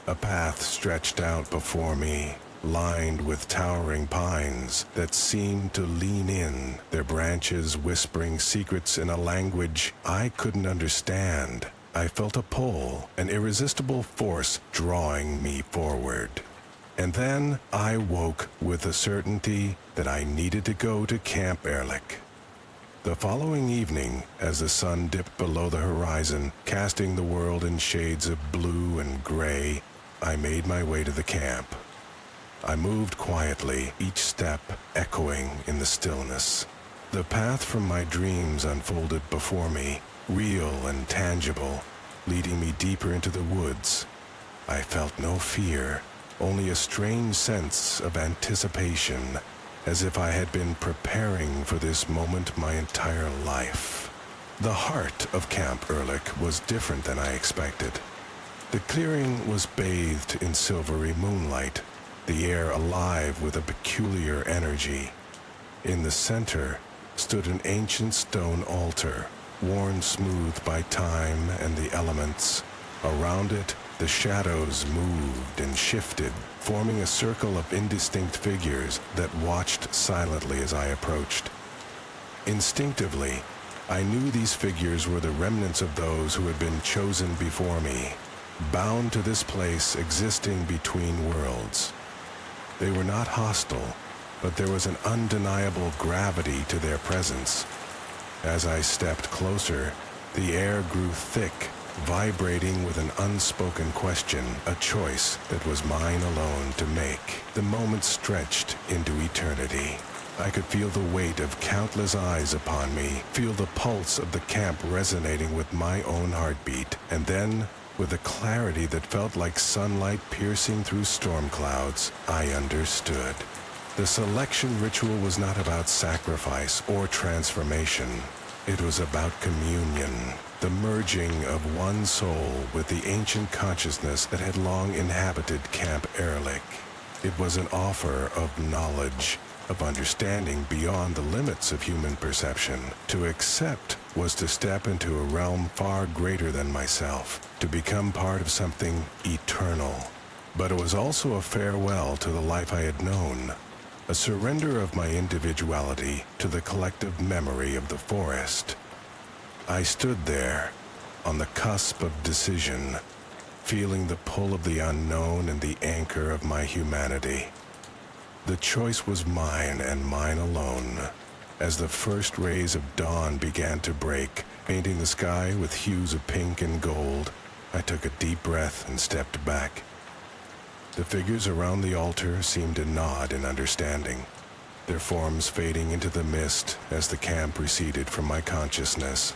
A path stretched out before me, lined with towering pines that seemed to lean in, their branches whispering secrets in a language I couldn't understand. I felt a pull, an irresistible force drawing me forward. And then I woke with the certainty that I needed to go to Camp Ehrlich. The following evening, as the sun dipped below the horizon, casting the world in shades of blue and gray, I made my way to the camp. I moved quietly, each step echoing in the stillness. The path from my dreams unfolded before me, real and tangible, leading me deeper into the woods. I felt no fear, only a strange sense of anticipation, as if I had been preparing for this moment my entire life. The heart of Camp Ehrlich was different than I expected. The clearing was bathed in silvery moonlight, the air alive with a peculiar energy. In the center stood an ancient stone altar, worn smooth by time and the elements. Around it, the shadows moved and shifted, forming a circle of indistinct figures that watched silently as I approached. Instinctively, I knew these figures were the remnants of those who had been chosen before me, bound to this place existing between worlds. They were not hostile, but there was an undeniable gravity to their presence. As I stepped closer, the air grew thick, vibrating with an unspoken question, a choice that was mine alone to make. The moment stretched into eternity. I could feel the weight of countless eyes upon me, feel the pulse of the camp resonating with my own heartbeat, and then, with a clarity that felt like sunlight piercing through storm clouds, I understood. The selection ritual was not about sacrifice or transformation. It was about communion, the merging of one soul with the ancient consciousness that had long inhabited Camp Ehrlich. It was an offer of knowledge, of understanding beyond the limits of human perception. To accept was to step into a realm far greater than myself, to become part of something eternal. But it was also a farewell to the life I had known, a surrender of my individuality to the collective memory of the forest. I stood there, on the cusp of decision, feeling the pull of the unknown and the anchor of my humanity. The choice was mine and mine alone. As the first rays of dawn began to break, painting the sky with hues of pink and gold, I took a deep breath and stepped back. The figures around the altar seemed to nod in understanding, their forms fading into the mist as the camp receded from my consciousness.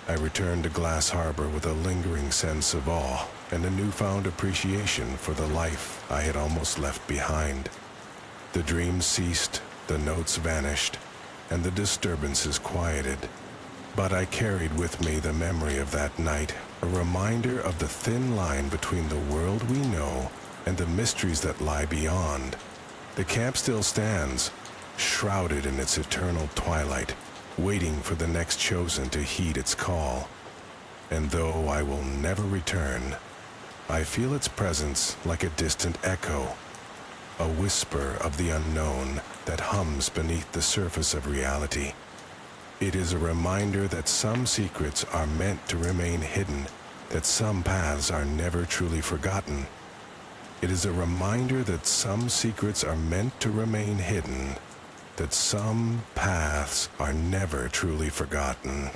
I returned to Glass Harbor with a lingering sense of awe and a newfound appreciation for the life I had almost left behind. The dreams ceased, the notes vanished, and the disturbances quieted. But I carried with me the memory of that night, a reminder of the thin line between the world we know and the mysteries that lie beyond. The camp still stands, shrouded in its eternal twilight, waiting for the next chosen to heed its call. And though I will never return, I feel its presence like a distant echo, a whisper of the unknown that hums beneath the surface of reality. It is a reminder that some secrets are meant to remain hidden, that some paths are never truly forgotten. It is a reminder that some secrets are meant to remain hidden, that some paths are never truly forgotten.